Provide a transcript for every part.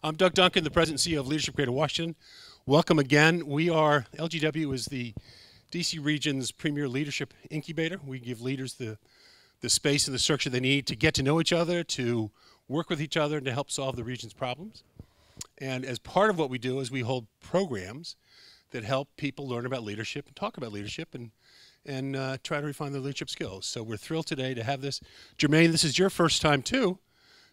I'm Doug Duncan, the President and CEO of Leadership Greater Washington. Welcome again. LGW is the DC region's premier leadership incubator. We give leaders the space and the structure they need to get to know each other, to work with each other, and to help solve the region's problems. And as part of what we do is we hold programs that help people learn about leadership and talk about leadership and try to refine their leadership skills. So we're thrilled today to have this. Jermaine, this is your first time too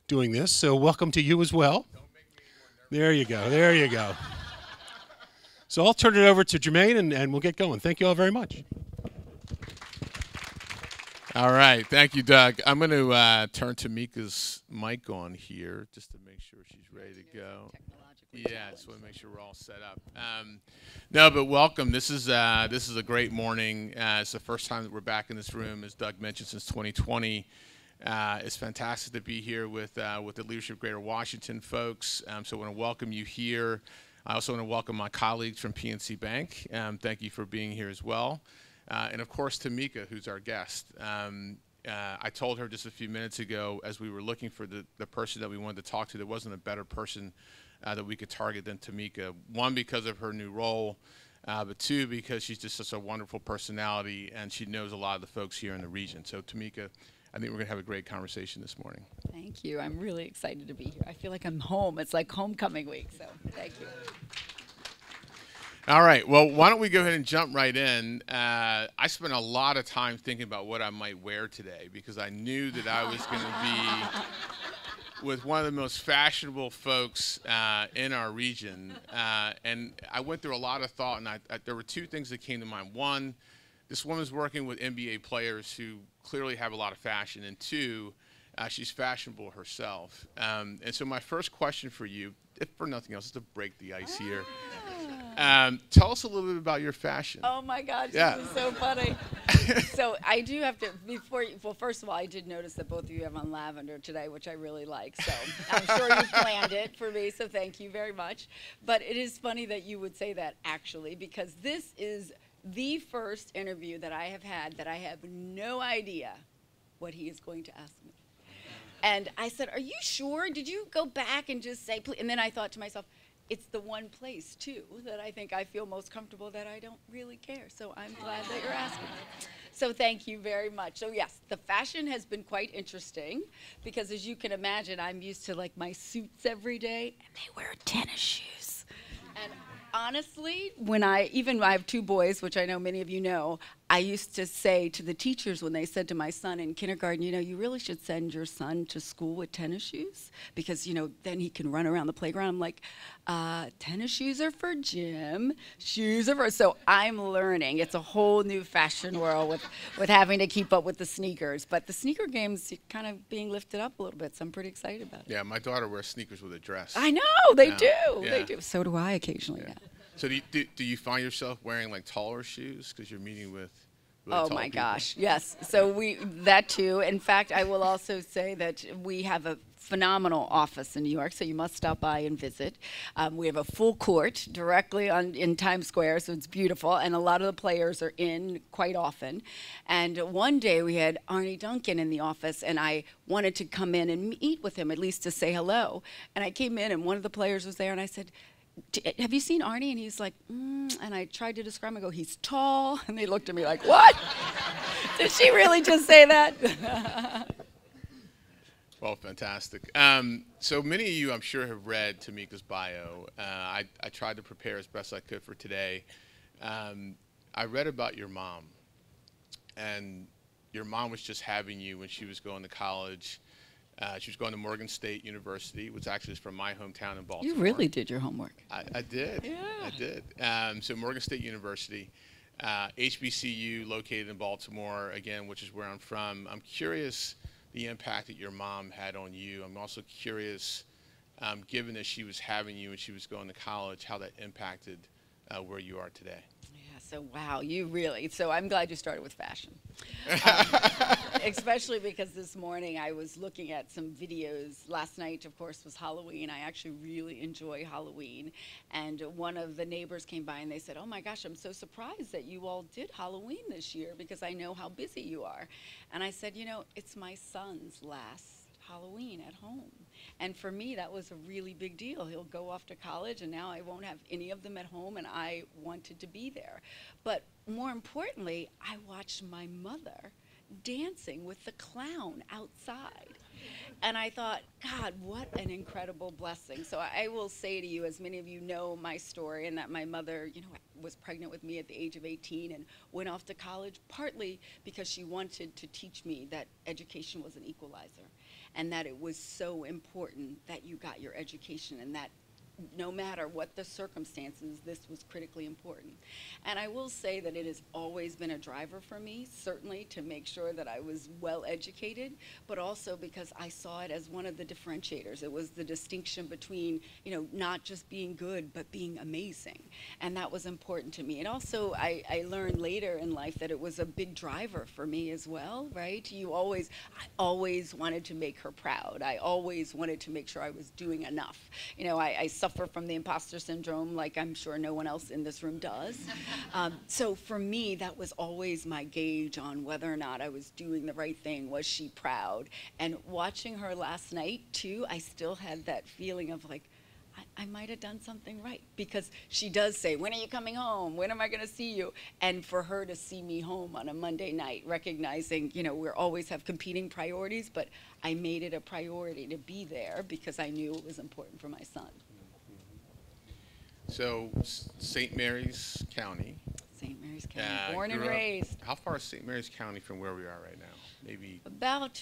doing this, so welcome to you as well. Don't make me any more nervous. There you go, there you go. So I'll turn it over to Jermaine and we'll get going. Thank you all very much. All right, thank you, Doug. I'm going to turn Tamika's mic on here just to make sure she's ready to go. Yeah, just want to make sure we're all set up. No, but welcome. This is a great morning. It's the first time that we're back in this room, as Doug mentioned, since 2020. It's fantastic to be here with the Leadership Greater Washington folks. So I want to welcome you here. I also want to welcome my colleagues from PNC Bank. Thank you for being here as well. And of course, Tamika, who's our guest. I told her just a few minutes ago, as we were looking for the person that we wanted to talk to, there wasn't a better person that we could target than Tamika. One, because of her new role, but two, because she's just such a wonderful personality and she knows a lot of the folks here in the region. So Tamika, I think we're going to have a great conversation this morning. Thank you. I'm really excited to be here. I feel like I'm home. It's like homecoming week, so thank you. All right. Well, why don't we go ahead and jump right in. I spent a lot of time thinking about what I might wear today because I knew that I was going to be with one of the most fashionable folks in our region. And I went through a lot of thought, and there were two things that came to mind. One, this woman's working with NBA players who clearly have a lot of fashion. And two, she's fashionable herself. And so my first question for you, if for nothing else, is to break the ice here. Tell us a little bit about your fashion. Oh my gosh, Yeah. This is so funny. So I do have to, well, first of all, I did notice that both of you have on lavender today, which I really like. So I'm sure you planned it for me, so thank you very much. But it is funny that you would say that, actually, because this is the first interview that I have had that I have no idea what he is going to ask me. And I said, are you sure? Did you go back and just say, please? And then I thought to myself, it's the one place, too, that I think I feel most comfortable that I don't really care. So I'm glad that you're asking. So thank you very much. So yes, the fashion has been quite interesting because, as you can imagine, I'm used to like my suits every day, and they wear tennis shoes. And honestly, I have two boys, which I know many of you know, I used to say to the teachers when they said to my son in kindergarten, you know, you really should send your son to school with tennis shoes because, you know, then he can run around the playground. I'm like, tennis shoes are for gym, shoes are for, so I'm learning. It's a whole new fashion world with having to keep up with the sneakers. But the sneaker game's kind of being lifted up a little bit, so I'm pretty excited about it. Yeah, my daughter wears sneakers with a dress. I know, they do. Yeah. They do. So do I occasionally, Yeah. yeah. So do you find yourself wearing like taller shoes because you're meeting with really Oh tall my people? gosh, yes. So that too. In fact, I will also say that we have a phenomenal office in New York, so you must stop by and visit. We have a full court directly in Times Square, so it's beautiful, and a lot of the players are in quite often. And one day we had Arnie Duncan in the office, and I wanted to come in and meet with him, at least to say hello. And I came in, and one of the players was there, and I said, have you seen Arnie? And he's like, and I tried to describe him. I go, he's tall. And they looked at me like, what? Did she really just say that? Well, fantastic. So many of you, I'm sure, have read Tamika's bio. I tried to prepare as best I could for today. I read about your mom. And your mom was just having you when she was going to college. She was going to Morgan State University, which actually is from my hometown in Baltimore. You really did your homework. I did. Yeah. I did. So Morgan State University, HBCU located in Baltimore, again, which is where I'm from. I'm curious the impact that your mom had on you. I'm also curious, given that she was having you and she was going to college, how that impacted where you are today. Yeah, so wow, so I'm glad you started with fashion. Especially because this morning I was looking at some videos. Last night, of course, was Halloween. I actually really enjoy Halloween. And one of the neighbors came by and they said, oh my gosh, I'm so surprised that you all did Halloween this year because I know how busy you are. And I said, you know, it's my son's last Halloween at home. And for me, that was a really big deal. He'll go off to college, and now I won't have any of them at home, and I wanted to be there. But more importantly, I watched my mother dancing with the clown outside. And I thought, God, what an incredible blessing. So I will say to you, as many of you know my story, and that my mother, was pregnant with me at the age of 18 and went off to college, partly because she wanted to teach me that education was an equalizer, and that it was so important that you got your education, and that no matter what the circumstances, this was critically important. And I will say that it has always been a driver for me, certainly to make sure that I was well educated, but also because I saw it as one of the differentiators. It was the distinction between, not just being good, but being amazing. And that was important to me. And also, I learned later in life that it was a big driver for me as well, right? I always wanted to make her proud. I always wanted to make sure I was doing enough. I suffer from the imposter syndrome like I'm sure no one else in this room does. So for me, that was always my gauge on whether or not I was doing the right thing. Was she proud? And watching her last night, too, I still had that feeling of like, I might have done something right, because she does say, when are you coming home? When am I going to see you? And for her to see me home on a Monday night, recognizing, we always have competing priorities, but I made it a priority to be there because I knew it was important for my son. So, St. Mary's County. St. Mary's County, born and raised. How far is St. Mary's County from where we are right now? Maybe about,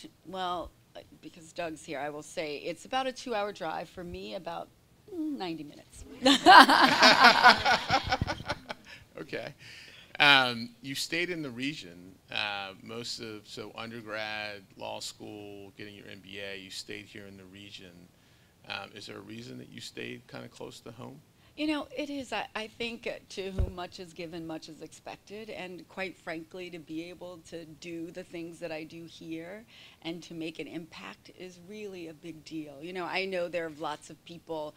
because Doug's here, I will say it's about a 2-hour drive. For me, about 90 minutes. Okay. You stayed in the region so undergrad, law school, getting your MBA, you stayed here in the region. Is there a reason that you stayed kind of close to home? It is. I think to whom much is given, much is expected. And quite frankly, to be able to do the things that I do here and to make an impact is really a big deal. I know there are lots of people,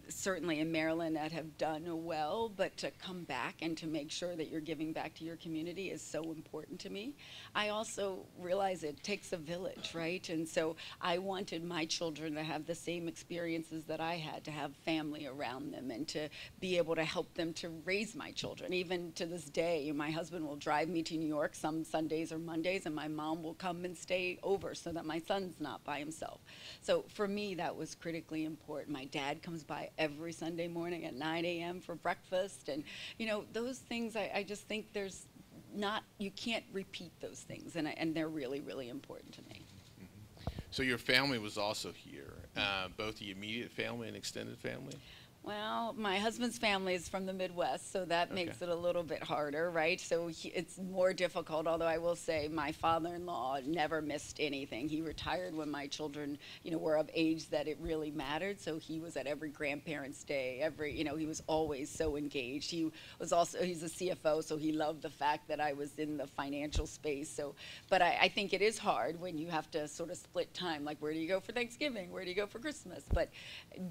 certainly in Maryland that have done well, but to come back and to make sure that you're giving back to your community is so important to me. I also realize it takes a village, right? And so I wanted my children to have the same experiences that I had, to have family around them and to be able to help them to raise my children. Even to this day, my husband will drive me to New York some Sundays or Mondays, and my mom will come and stay over so that my son's not by himself. So for me, that was critically important. My dad comes by every Sunday morning at 9 a.m. for breakfast. And, those things, I just think you can't repeat those things, and they're really, really important to me. So your family was also here, both the immediate family and extended family? Well, my husband's family is from the Midwest, so that makes it a little bit harder, right? So it's more difficult, although I will say my father-in-law never missed anything. He retired when my children, were of age that it really mattered, so he was at every grandparent's day, he was always so engaged. He's a CFO, so he loved the fact that I was in the financial space. But I think it is hard when you have to sort of split time, like where do you go for Thanksgiving, where do you go for Christmas? But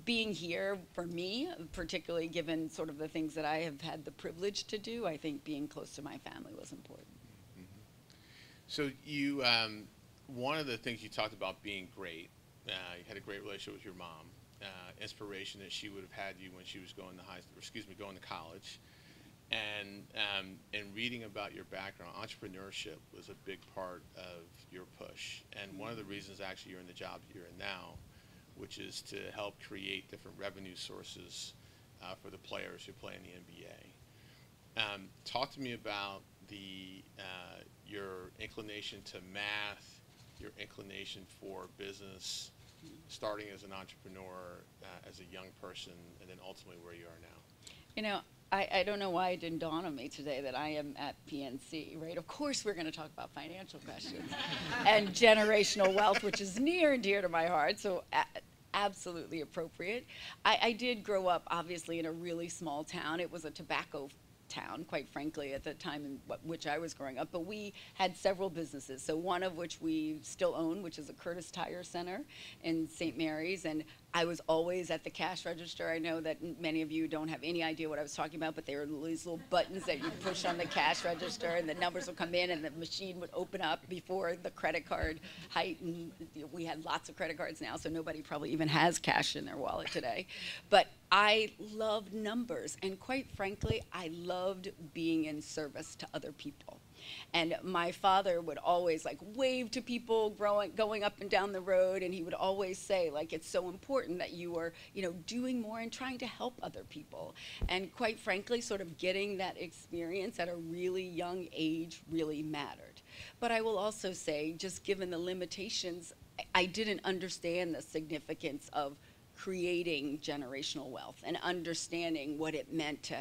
being here, for me, particularly given sort of the things that I have had the privilege to do, I think being close to my family was important. So you, one of the things you talked about being great, you had a great relationship with your mom, inspiration that she would have had you when she was going to college. And reading about your background, entrepreneurship was a big part of your push. And one of the reasons actually you're in the job that you're in now, which is to help create different revenue sources for the players who play in the NBA. Talk to me about your inclination to math, your inclination for business, starting as an entrepreneur, as a young person, and then ultimately where you are now. I don't know why it didn't dawn on me today that I am at PNC, right? Of course we're going to talk about financial questions and generational wealth, which is near and dear to my heart, so absolutely appropriate. I did grow up, obviously, in a really small town. It was a tobacco town, quite frankly, at the time in which I was growing up, but we had several businesses. So one of which we still own, which is a Curtis Tire Center in St. Mary's, and I was always at the cash register. I know that many of you don't have any idea what I was talking about, but they were these little buttons that you push on the cash register, and the numbers would come in, and the machine would open up before the credit card height. And we had lots of credit cards now, so nobody probably even has cash in their wallet today. But I loved numbers, and quite frankly, I loved being in service to other people. And my father would always like wave to people going up and down the road, and he would always say, like, it's so important that you are, you know, doing more and trying to help other people. And quite frankly, sort of getting that experience at a really young age really mattered. But I will also say, just given the limitations, I didn't understand the significance of creating generational wealth and understanding what it meant to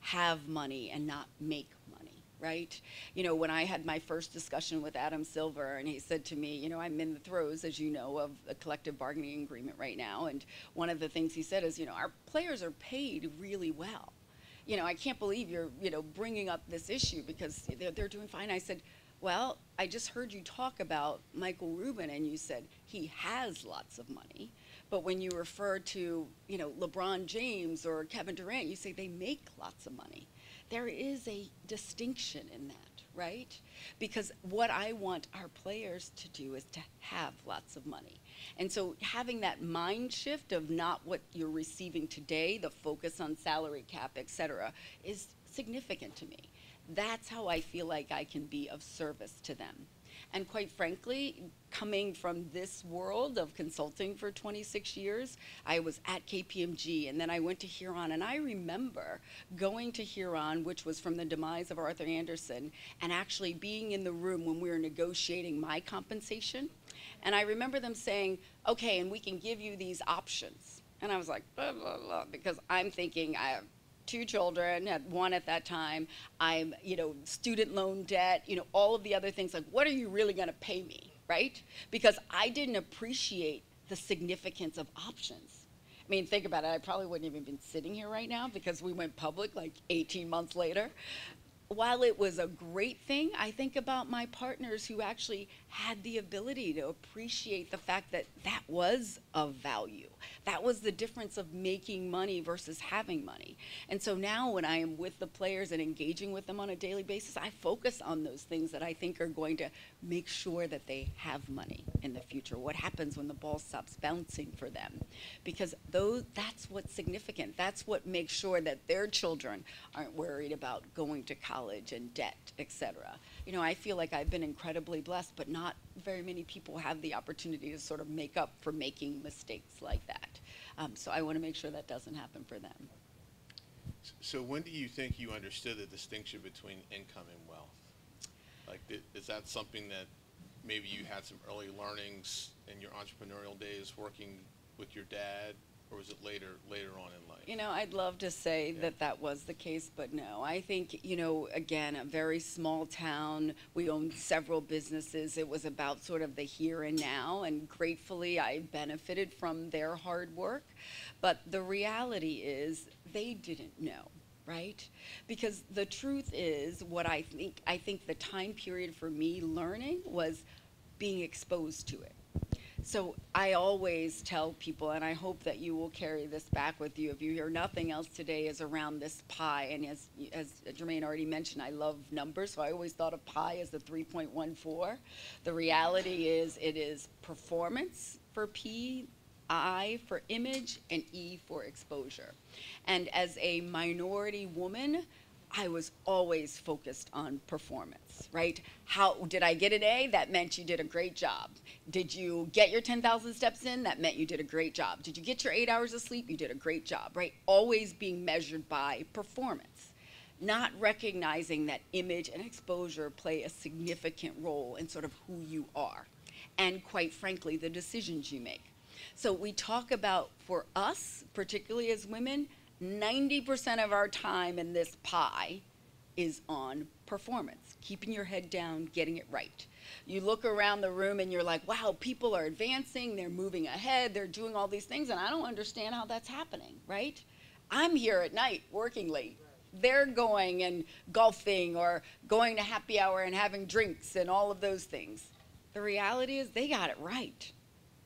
have money and not make money. Right? You know, when I had my first discussion with Adam Silver, and he said to me, you know, I'm in the throes, as you know, of a collective bargaining agreement right now. And one of the things he said is, you know, our players are paid really well. You know, I can't believe you're, you know, bringing up this issue because they're doing fine. I said, well, I just heard you talk about Michael Rubin, and you said he has lots of money. But when you refer to, you know, LeBron James or Kevin Durant, you say they make lots of money. There is a distinction in that, right? Because what I want our players to do is to have lots of money. And so having that mind shift of not what you're receiving today, the focus on salary cap, et cetera, is significant to me. That's how I feel like I can be of service to them. And quite frankly, coming from this world of consulting for 26 years, I was at KPMG, and then I went to Huron, and I remember going to Huron, which was from the demise of Arthur Andersen, and actually being in the room when we were negotiating my compensation. And I remember them saying, okay, and we can give you these options. And I was like, blah, blah, blah, because I'm thinking I have 2 children, had 1 at that time. I'm, you know, student loan debt, you know, all of the other things. Like, what are you really going to pay me, right? Because I didn't appreciate the significance of options. I mean, think about it. I probably wouldn't even been sitting here right now because we went public like 18 months later. While it was a great thing, I think about my partners who actually had the ability to appreciate the fact that that was of value. That was the difference of making money versus having money. And so now when I am with the players and engaging with them on a daily basis, I focus on those things that I think are going to make sure that they have money in the future. What happens when the ball stops bouncing for them? Because that's what's significant. That's what makes sure that their children aren't worried about going to college and debt, et cetera. You know, I feel like I've been incredibly blessed, but not very many people have the opportunity to sort of make up for making mistakes like that. So I want to make sure that doesn't happen for them. So when do you think you understood the distinction between income and wealth? Like, is that something that maybe you had some early learnings in your entrepreneurial days working with your dad, or was it later on in life? You know, I'd love to say that was the case, but no. I think, you know, again, a very small town. We owned several businesses. It was about sort of the here and now, and gratefully I benefited from their hard work. But the reality is they didn't know, right? Because the truth is, what I think the time period for me learning was being exposed to it. So I always tell people, and I hope that you will carry this back with you if you hear nothing else today, is around this pie. And as Jermaine already mentioned, I love numbers, so I always thought of pie as the 3.14. The reality is it is performance for P, I for image, and E for exposure. And as a minority woman, I was always focused on performance, right? How did I get an A? That meant you did a great job. Did you get your 10,000 steps in? That meant you did a great job. Did you get your 8 hours of sleep? You did a great job, right? Always being measured by performance, not recognizing that image and exposure play a significant role in sort of who you are, and quite frankly, the decisions you make. So we talk about, for us, particularly as women, 90% of our time in this pie is on performance, keeping your head down, getting it right. You look around the room and you're like, wow, people are advancing, they're moving ahead, they're doing all these things, and I don't understand how that's happening, right? I'm here at night working late. They're going and golfing or going to happy hour and having drinks and all of those things. The reality is they got it right.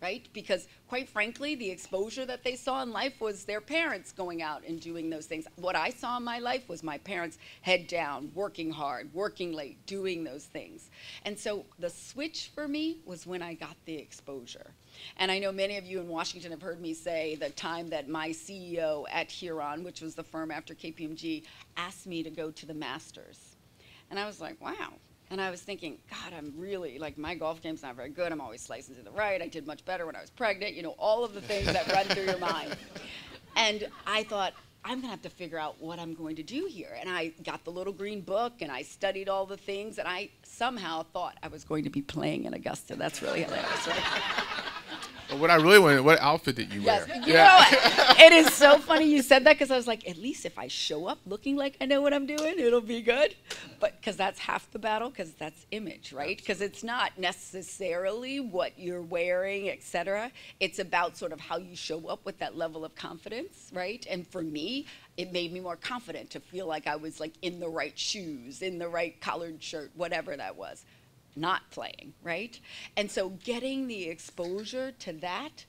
Right? Because quite frankly, the exposure that they saw in life was their parents going out and doing those things. What I saw in my life was my parents head down, working hard, working late, doing those things. And so the switch for me was when I got the exposure. And I know many of you in Washington have heard me say the time that my CEO at Huron, which was the firm after KPMG, asked me to go to the Masters. And I was like, wow. And I was thinking, God, I'm really, like, my golf game's not very good. I'm always slicing to the right. I did much better when I was pregnant. You know, all of the things that run through your mind. And I thought, I'm going to have to figure out what I'm going to do here. And I got the little green book, and I studied all the things, and I somehow thought I was going to be playing in Augusta. That's really hilarious, right? Well, what I really wanted, what outfit did you wear? You know, it is so funny you said that, because I was like, at least if I show up looking like I know what I'm doing, it'll be good. But because that's half the battle, because that's image, right? Because it's not necessarily what you're wearing, etc. It's about sort of how you show up with that level of confidence, right? And for me, it made me more confident to feel like I was like in the right shoes, in the right collared shirt, whatever that was. Not playing, right? And so getting the exposure to that,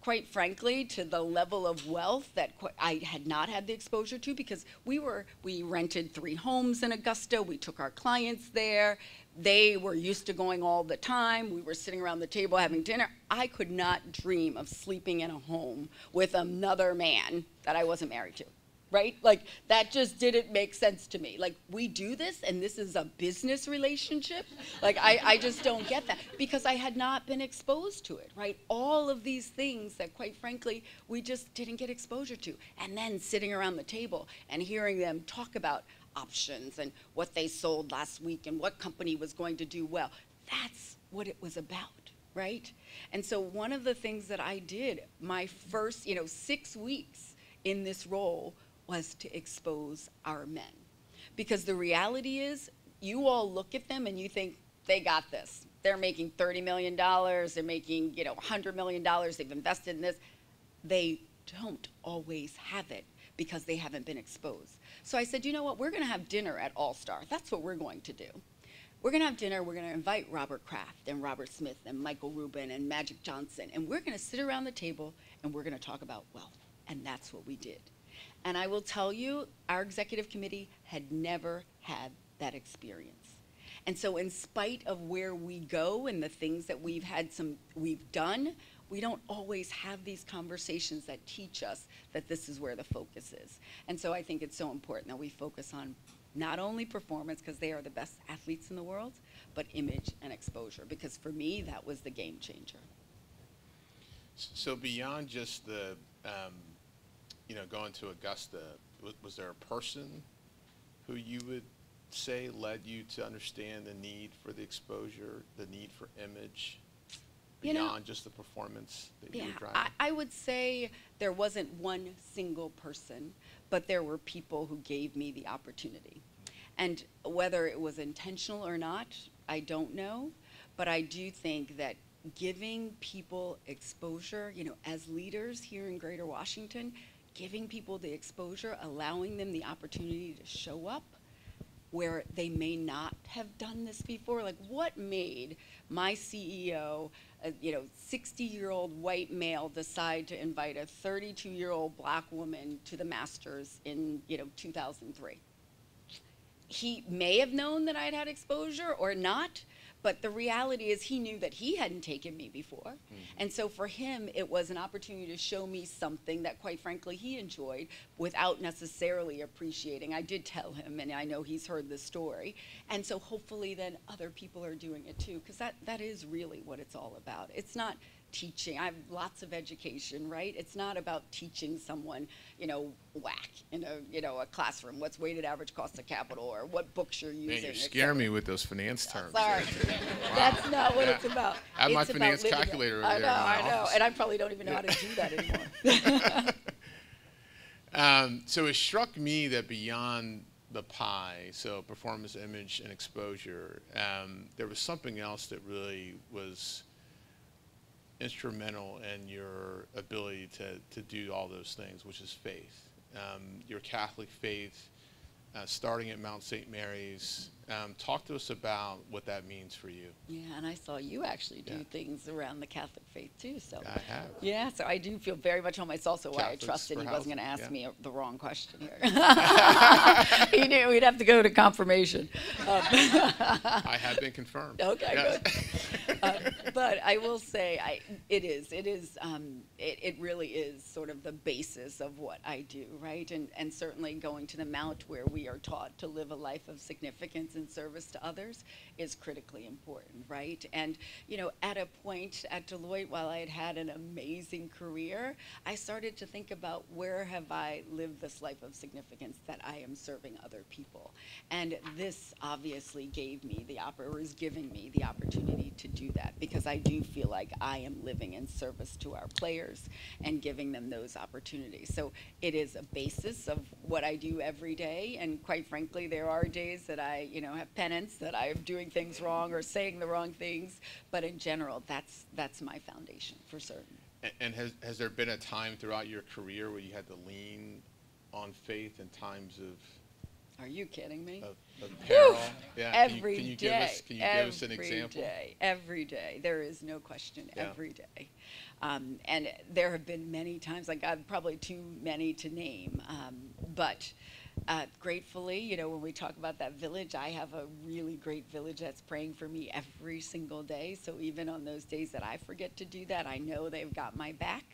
quite frankly, to the level of wealth that I had not had the exposure to, because we rented 3 homes in Augusta. We took our clients there. They were used to going all the time. We were sitting around the table having dinner. I could not dream of sleeping in a home with another man that I wasn't married to. Right? Like, that just didn't make sense to me. Like, we do this, and this is a business relationship? Like, I just don't get that, because I had not been exposed to it, right? All of these things that, quite frankly, we just didn't get exposure to. And then sitting around the table and hearing them talk about options and what they sold last week and what company was going to do well. That's what it was about, right? And so one of the things that I did, my first, 6 weeks in this role, was to expose our men. Because the reality is, you all look at them and you think, they got this. They're making $30 million, they're making, $100 million, they've invested in this. They don't always have it because they haven't been exposed. So I said, you know what, we're gonna have dinner at All Star. That's what we're going to do. We're gonna have dinner, we're gonna invite Robert Kraft and Robert Smith and Michael Rubin and Magic Johnson, and we're gonna sit around the table and we're gonna talk about wealth. And that's what we did. And I will tell you, our executive committee had never had that experience. And so in spite of where we go and the things that we've done, we don't always have these conversations that teach us that this is where the focus is. And so I think it's so important that we focus on not only performance, because they are the best athletes in the world, but image and exposure. Because for me, that was the game changer. So beyond just the going to Augusta, was there a person who you would say led you to understand the need for the exposure, the need for image, beyond just the performance that you were driving? I would say there wasn't one single person, but there were people who gave me the opportunity. And whether it was intentional or not, I don't know, but I do think that giving people exposure, as leaders here in Greater Washington, giving people the exposure, allowing them the opportunity to show up where they may not have done this before. Like, what made my CEO, a 60-year-old white male, decide to invite a 32-year-old black woman to the Masters in 2003? He may have known that I'd had exposure or not, but the reality is he knew that he hadn't taken me before. Mm-hmm. And so for him, it was an opportunity to show me something that, quite frankly, he enjoyed without necessarily appreciating. I did tell him, and I know he's heard the story. And so hopefully then other people are doing it too, because that is really what it's all about. It's not teaching. I have lots of education, right? It's not about teaching someone, whack in a classroom, what's weighted average cost of capital or what books you're using. Man, you're scaring me with those finance terms. Sorry. That's not what it's about. I have my finance calculator over there. I know, and I probably don't even know how to do that anymore. So it struck me that beyond the pie, so performance, image, and exposure, there was something else that really was instrumental in your ability to do all those things, which is faith. Your Catholic faith, starting at Mount St. Mary's. Talk to us about what that means for you. Yeah, and I saw you actually do things around the Catholic faith too. So I have. Yeah, so I do feel very much home. It's also why I Catholics trusted for he wasn't going to housing, ask yeah. me the wrong question here. He knew we'd have to go to confirmation. I have been confirmed. Okay, yes. good. But I will say, it really is sort of the basis of what I do, right? And certainly going to the Mount where we are taught to live a life of significance and service to others is critically important, right? And, you know, at a point at Deloitte, while I had had an amazing career, I started to think about where have I lived this life of significance that I am serving other people. And this obviously gave me or is giving me the opportunity to do that, because I do feel like I am living in service to our players and giving them those opportunities. So it is a basis of what I do every day, and quite frankly, there are days that I, you know, have penance that I'm doing things wrong or saying the wrong things, but in general, that's my foundation for certain. And has there been a time throughout your career where you had to lean on faith in times of? Are you kidding me? Of peril? Yeah. Every can you day. Give us an example? Every day. There is no question. Yeah. Every day. And there have been many times, like probably too many to name, but gratefully, you know, when we talk about that village, I have a really great village that's praying for me every single day. So even on those days that I forget to do that, I know they've got my back.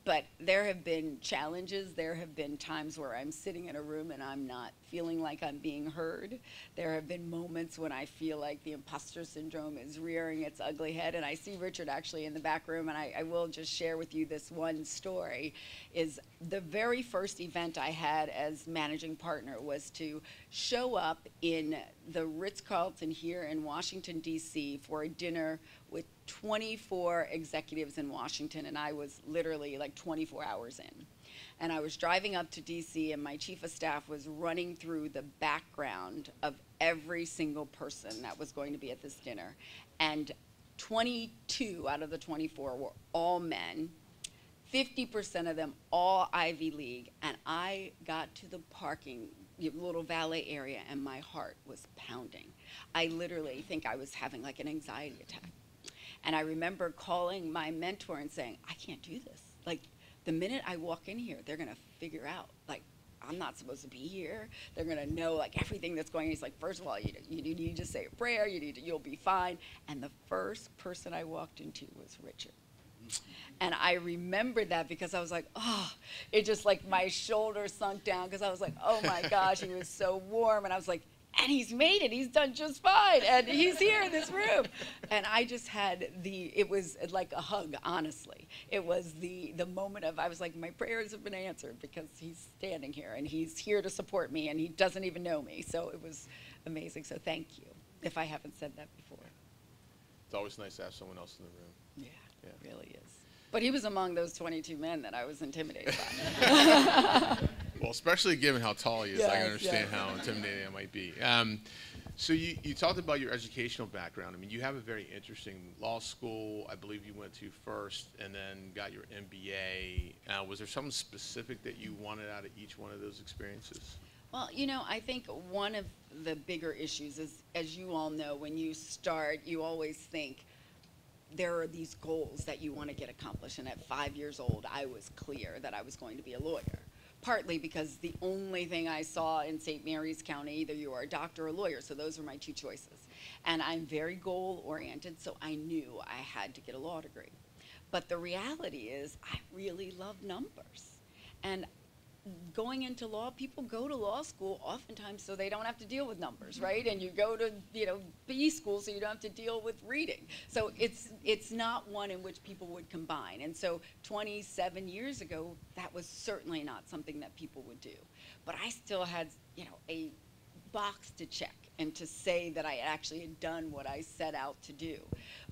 But there have been challenges. There have been times where I'm sitting in a room and I'm not feeling like I'm being heard. There have been moments when I feel like the imposter syndrome is rearing its ugly head. And I see Richard actually in the back room, and I will just share with you this one story. Is the very first event I had as managing partner was to show up in the Ritz-Carlton here in Washington, D.C. for a dinner with 24 executives in Washington, and I was literally like 24 hours in. And I was driving up to DC, and my chief of staff was running through the background of every single person that was going to be at this dinner. And 22 out of the 24 were all men, 50% of them all Ivy League, and I got to the parking little valet area, and my heart was pounding. I literally think I was having like an anxiety attack. And I remember calling my mentor and saying, I can't do this. Like, the minute I walk in here, they're gonna figure out, like, I'm not supposed to be here. They're gonna know like everything that's going on. He's like, first of all, you need to say a prayer, you'll be fine. And the first person I walked into was Richard. And I remembered that because I was like, oh, it just like my shoulders sunk down, because I was like, oh my gosh, he was so warm. And I was like, and he's made it, he's done just fine, and he's here in this room. And I just had it was like a hug, honestly. It was the moment of, I was like, my prayers have been answered, because he's standing here, and he's here to support me, and he doesn't even know me. So it was amazing, so thank you, if I haven't said that before. It's always nice to have someone else in the room. Yeah, it really is. But he was among those 22 men that I was intimidated by. Well, especially given how tall he is, I Yes, can understand yes. how intimidating that might be. So you talked about your educational background. I mean, you have a very interesting law school. I believe you went to first and then got your MBA. Was there something specific that you wanted out of each one of those experiences? Well, you know, I think one of the bigger issues is, as you all know, when you start, you always think there are these goals that you want to get accomplished. And at 5 years old, I was clear that I was going to be a lawyer. Partly because the only thing I saw in St. Mary's County, either you are a doctor or a lawyer, so those were my two choices. And I'm very goal-oriented, so I knew I had to get a law degree. But the reality is, I really love numbers. And going into law, people go to law school oftentimes so they don't have to deal with numbers, right? And you go to, you know, B school so you don't have to deal with reading. So it's not one in which people would combine. And so 27 years ago, that was certainly not something that people would do. But I still had, you know, a box to check and to say that I actually had done what I set out to do.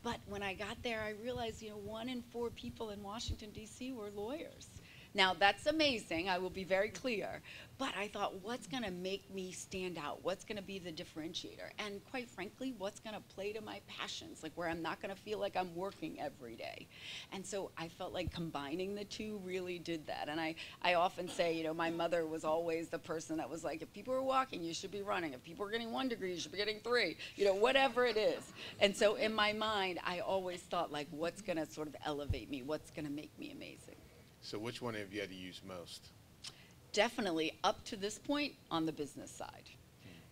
But when I got there, I realized, you know, 1 in 4 people in Washington, D.C. were lawyers. Now, that's amazing. I will be very clear. But I thought, what's going to make me stand out? What's going to be the differentiator? And quite frankly, what's going to play to my passions, like where I'm not going to feel like I'm working every day? And so I felt like combining the two really did that. And I often say, you know, my mother was always the person that was like, if people are walking, you should be running. If people are getting 1 degree, you should be getting 3, you know, whatever it is. And so in my mind, I always thought, like, what's going to sort of elevate me? What's going to make me amazing? So which one have you had to use most? Definitely up to this point on the business side.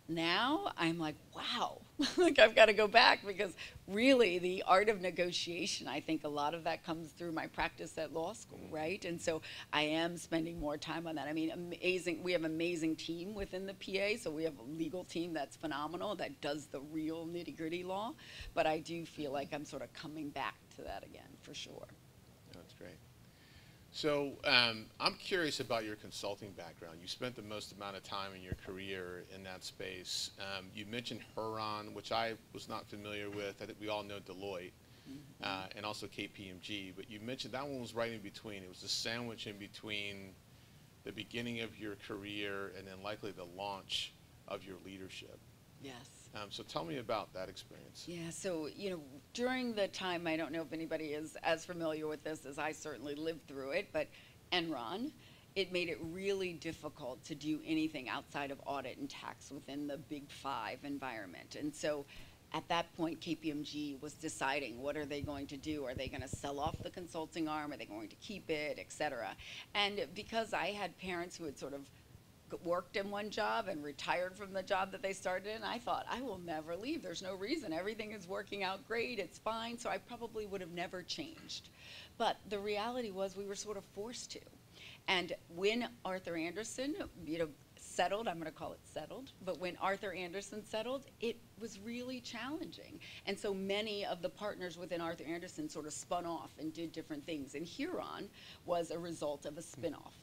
Now I'm like, wow, like I've got to go back, because really the art of negotiation, I think a lot of that comes through my practice at law school, right? And so I am spending more time on that. I mean, amazing, we have an amazing team within the PA, so we have a legal team that's phenomenal, that does the real nitty-gritty law, but I do feel like I'm sort of coming back to that again, for sure. That's great. So I'm curious about your consulting background. You spent the most amount of time in your career in that space. You mentioned Huron, which I was not familiar with. I think we all know Deloitte, and also KPMG. But you mentioned that one was right in between. It was a sandwich in between the beginning of your career and then likely the launch of your leadership. Yes. So tell me about that experience. Yeah, so, you know, during the time, I don't know if anybody is as familiar with this as I certainly lived through it, but Enron, it made it really difficult to do anything outside of audit and tax within the Big Five environment. And so at that point, KPMG was deciding, what are they going to do? Are they going to sell off the consulting arm? Are they going to keep it, et cetera? And because I had parents who had sort of worked in one job and retired from the job that they started in, I thought, I will never leave. There's no reason. Everything is working out great. It's fine. So I probably would have never changed. But the reality was we were sort of forced to. And when Arthur Andersen, you know, settled, I'm going to call it settled, but when Arthur Andersen settled, it was really challenging. And so many of the partners within Arthur Andersen sort of spun off and did different things. And Huron was a result of a spinoff.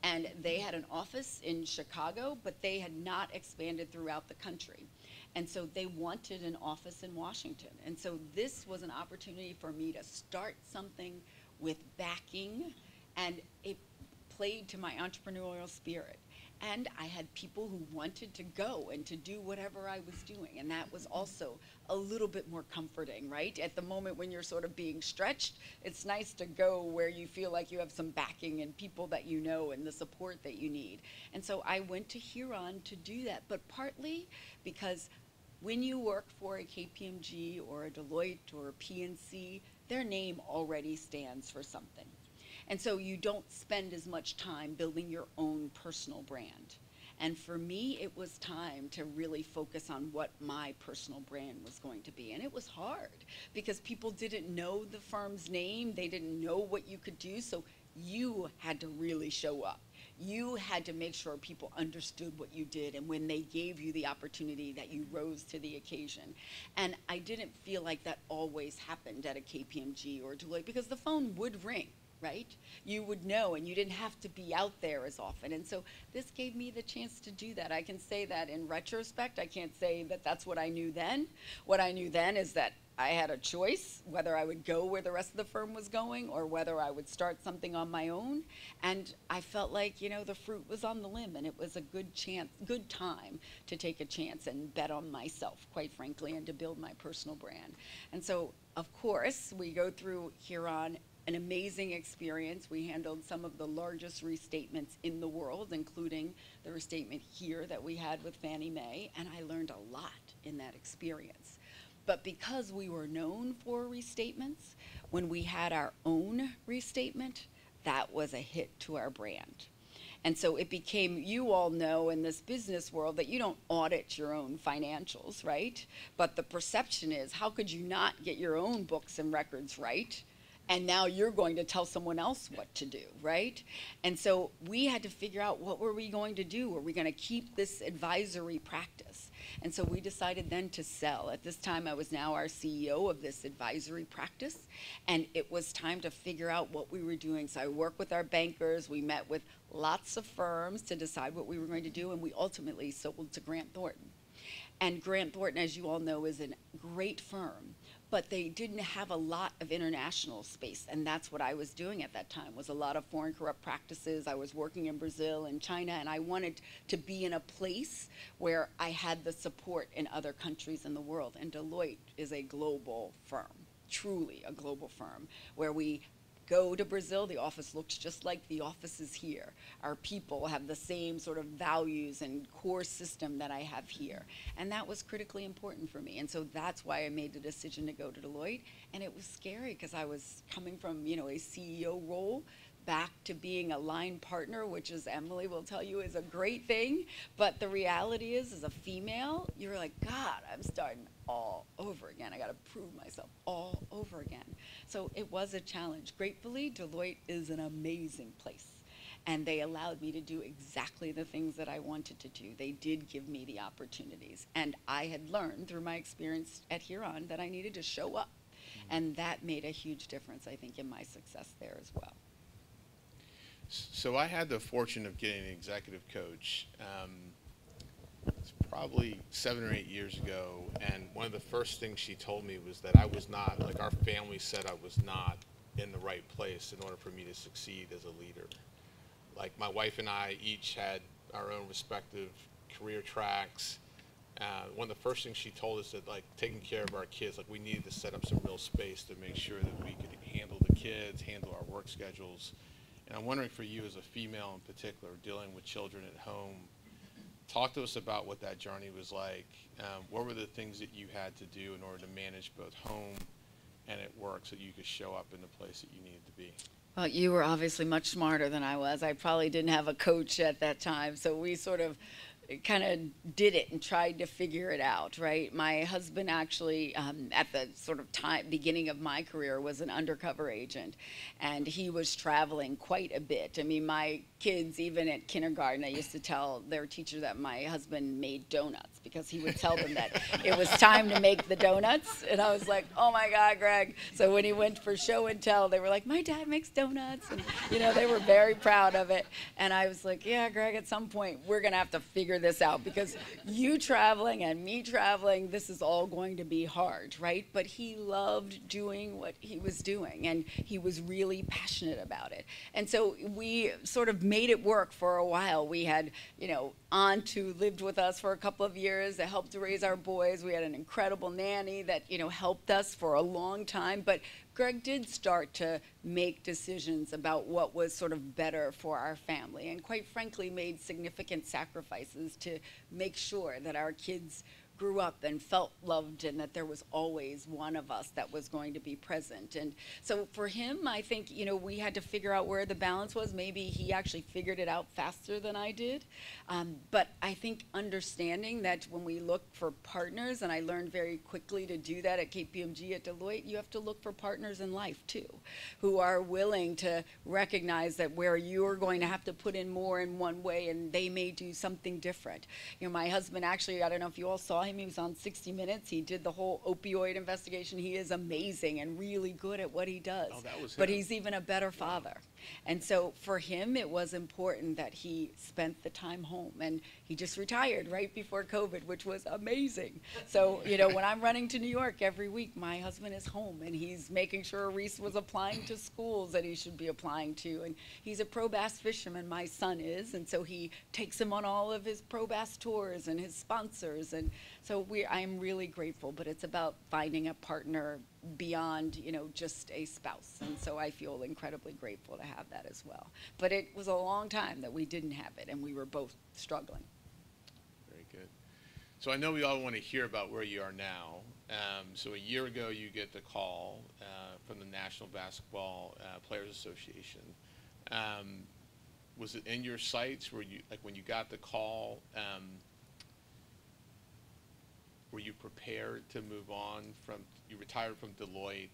And they had an office in Chicago, but they had not expanded throughout the country. And so they wanted an office in Washington. And so this was an opportunity for me to start something with backing, and it played to my entrepreneurial spirit. And I had people who wanted to go and to do whatever I was doing. And that was also a little bit more comforting, right? At the moment when you're sort of being stretched, it's nice to go where you feel like you have some backing and people that you know and the support that you need. And so I went to Huron to do that, but partly because when you work for a KPMG or a Deloitte or a PNC, their name already stands for something. And so you don't spend as much time building your own personal brand. And for me, it was time to really focus on what my personal brand was going to be. And it was hard because people didn't know the firm's name. They didn't know what you could do. So you had to really show up. You had to make sure people understood what you did, and when they gave you the opportunity that you rose to the occasion. And I didn't feel like that always happened at a KPMG or Deloitte, because the phone would ring, right? You would know, and you didn't have to be out there as often. And so this gave me the chance to do that. I can say that in retrospect. I can't say that that's what I knew then. What I knew then is that I had a choice whether I would go where the rest of the firm was going or whether I would start something on my own. And I felt like, you know, the fruit was on the limb, and it was a good chance, good time to take a chance and bet on myself, quite frankly, and to build my personal brand. And so, of course, we go through Huron, an amazing experience. We handled some of the largest restatements in the world, including the restatement here that we had with Fannie Mae, and I learned a lot in that experience. But because we were known for restatements, when we had our own restatement, that was a hit to our brand. And so it became, you all know in this business world that you don't audit your own financials, right? But the perception is, how could you not get your own books and records right? And now you're going to tell someone else what to do, right? And so we had to figure out, what were we going to do? Were we going to keep this advisory practice? And so we decided then to sell. At this time, I was now our CEO of this advisory practice, and it was time to figure out what we were doing. So I worked with our bankers. We met with lots of firms to decide what we were going to do, and we ultimately sold to Grant Thornton. And Grant Thornton, as you all know, is a great firm, but they didn't have a lot of international space, and that's what I was doing at that time, was a lot of foreign corrupt practices. I was working in Brazil and China, and I wanted to be in a place where I had the support in other countries in the world. And Deloitte is a global firm, truly a global firm, where we go to Brazil, the office looks just like the offices here. Our people have the same sort of values and core system that I have here. And that was critically important for me. And so that's why I made the decision to go to Deloitte. And it was scary because I was coming from, you know, a CEO role back to being a line partner, which, as Emily will tell you, is a great thing. But the reality is, as a female, you're like, God, I'm starting all over again. I got to prove myself all over again. So it was a challenge. Gratefully, Deloitte is an amazing place. And they allowed me to do exactly the things that I wanted to do. They did give me the opportunities. And I had learned through my experience at Huron that I needed to show up. And that made a huge difference, I think, in my success there as well. So I had the fortune of getting an executive coach. It's probably 7 or 8 years ago, and one of the first things she told me was that I was not, like our family said I was not in the right place in order for me to succeed as a leader. Like my wife and I each had our own respective career tracks. One of the first things she told us that, like, taking care of our kids, like we needed to set up some real space to make sure that we could handle the kids, handle our work schedules. And I'm wondering, for you as a female in particular, dealing with children at home, talk to us about what that journey was like. What were the things that you had to do in order to manage both home and at work so you could show up in the place that you needed to be? Well, you were obviously much smarter than I was. I probably didn't have a coach at that time, so we sort of kind of did it and tried to figure it out, right? My husband actually, at the sort of beginning of my career, was an undercover agent, and he was traveling quite a bit. I mean, my kids, even at kindergarten, I used to tell their teacher that my husband made donuts because he would tell them that it was time to make the donuts, and I was like, oh my God, Greg. So when he went for show and tell, they were like, my dad makes donuts, and you know, they were very proud of it. And I was like, yeah, Greg, at some point we're gonna have to figure this out, because you traveling and me traveling, this is all going to be hard, right? But he loved doing what he was doing, and he was really passionate about it. And so we sort of made it work for a while. We had, you know, aunt who lived with us for a couple of years that helped to raise our boys. We had an incredible nanny that, you know, helped us for a long time. But Greg did start to make decisions about what was sort of better for our family, and quite frankly made significant sacrifices to make sure that our kids grew up and felt loved, and that there was always one of us that was going to be present. And so for him, I think, you know, we had to figure out where the balance was. Maybe he actually figured it out faster than I did. But I think understanding that when we look for partners, and I learned very quickly to do that at KPMG, at Deloitte, you have to look for partners in life too, who are willing to recognize that where you're going to have to put in more in one way and they may do something different. You know, my husband actually, I don't know if you all saw him, he was on 60 Minutes. He did the whole opioid investigation. He is amazing and really good at what he does. Oh, that was but him. he's even a better father. And so for him, it was important that he spent the time home. And he just retired right before COVID, which was amazing. So, you know, when I'm running to New York every week, my husband is home, and he's making sure Reese was applying to schools that he should be applying to. And he's a pro bass fisherman, my son is. And so he takes him on all of his pro bass tours and his sponsors. And so I'm really grateful, but it's about finding a partner beyond, you know, just a spouse. And so I feel incredibly grateful to have that as well. But it was a long time that we didn't have it, and we were both struggling. Very good. So I know we all want to hear about where you are now. So a year ago, you get the call from the National Basketball Players Association. Was it in your sights? Were you, like, when you got the call, were you prepared to move on from, you retired from Deloitte,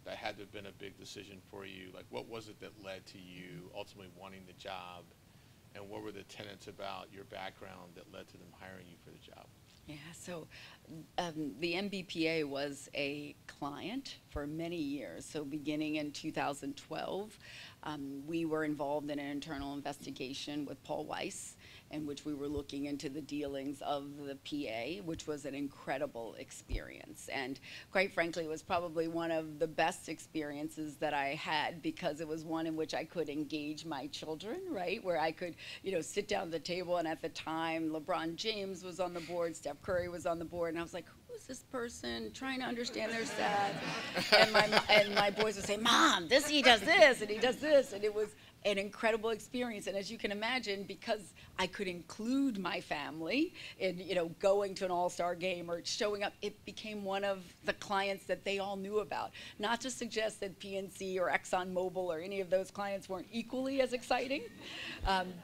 that had to have been a big decision for you? Like, what was it that led to you ultimately wanting the job, and what were the tenets about your background that led to them hiring you for the job? Yeah, so the NBPA was a client for many years. So beginning in 2012, we were involved in an internal investigation with Paul Weiss, in which we were looking into the dealings of the PA, which was an incredible experience. And quite frankly, it was probably one of the best experiences that I had, because it was one in which I could engage my children, right? Where I could, sit down at the table, and at the time, LeBron James was on the board, Steph Curry was on the board, and I was like, who's this person? Trying to understand their stats. And my boys would say, Mom, he does this, and he does this, and it was an incredible experience. And as you can imagine, because I could include my family in, going to an all-star game or showing up, it became one of the clients that they all knew about. Not to suggest that PNC or ExxonMobil or any of those clients weren't equally as exciting,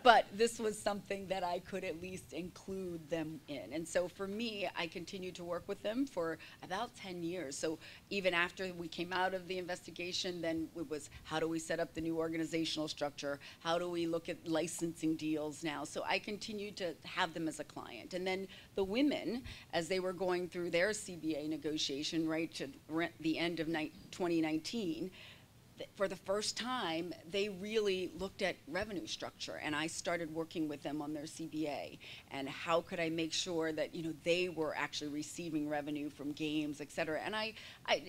but this was something that I could at least include them in. And so for me, I continued to work with them for about 10 years. So even after we came out of the investigation, then it was, how do we set up the new organizational structure? How do we look at licensing deals now? So I continued to have them as a client. And then the women, as they were going through their CBA negotiation, right, to the end of 2019, for the first time, they really looked at revenue structure, and I started working with them on their CBA, and how could I make sure that they were actually receiving revenue from games, et cetera. And I,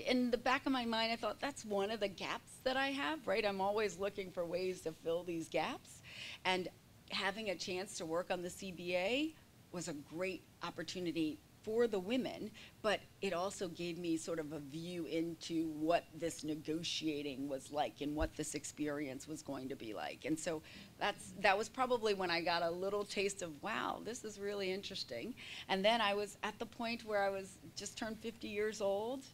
in the back of my mind, I thought that's one of the gaps that I have, right? I'm always looking for ways to fill these gaps, and having a chance to work on the CBA was a great opportunity for the women, but it also gave me sort of a view into what this negotiating was like and what this experience was going to be like. And so that was probably when I got a little taste of, wow, this is really interesting. And then I was at the point where I was just turned 50 years old,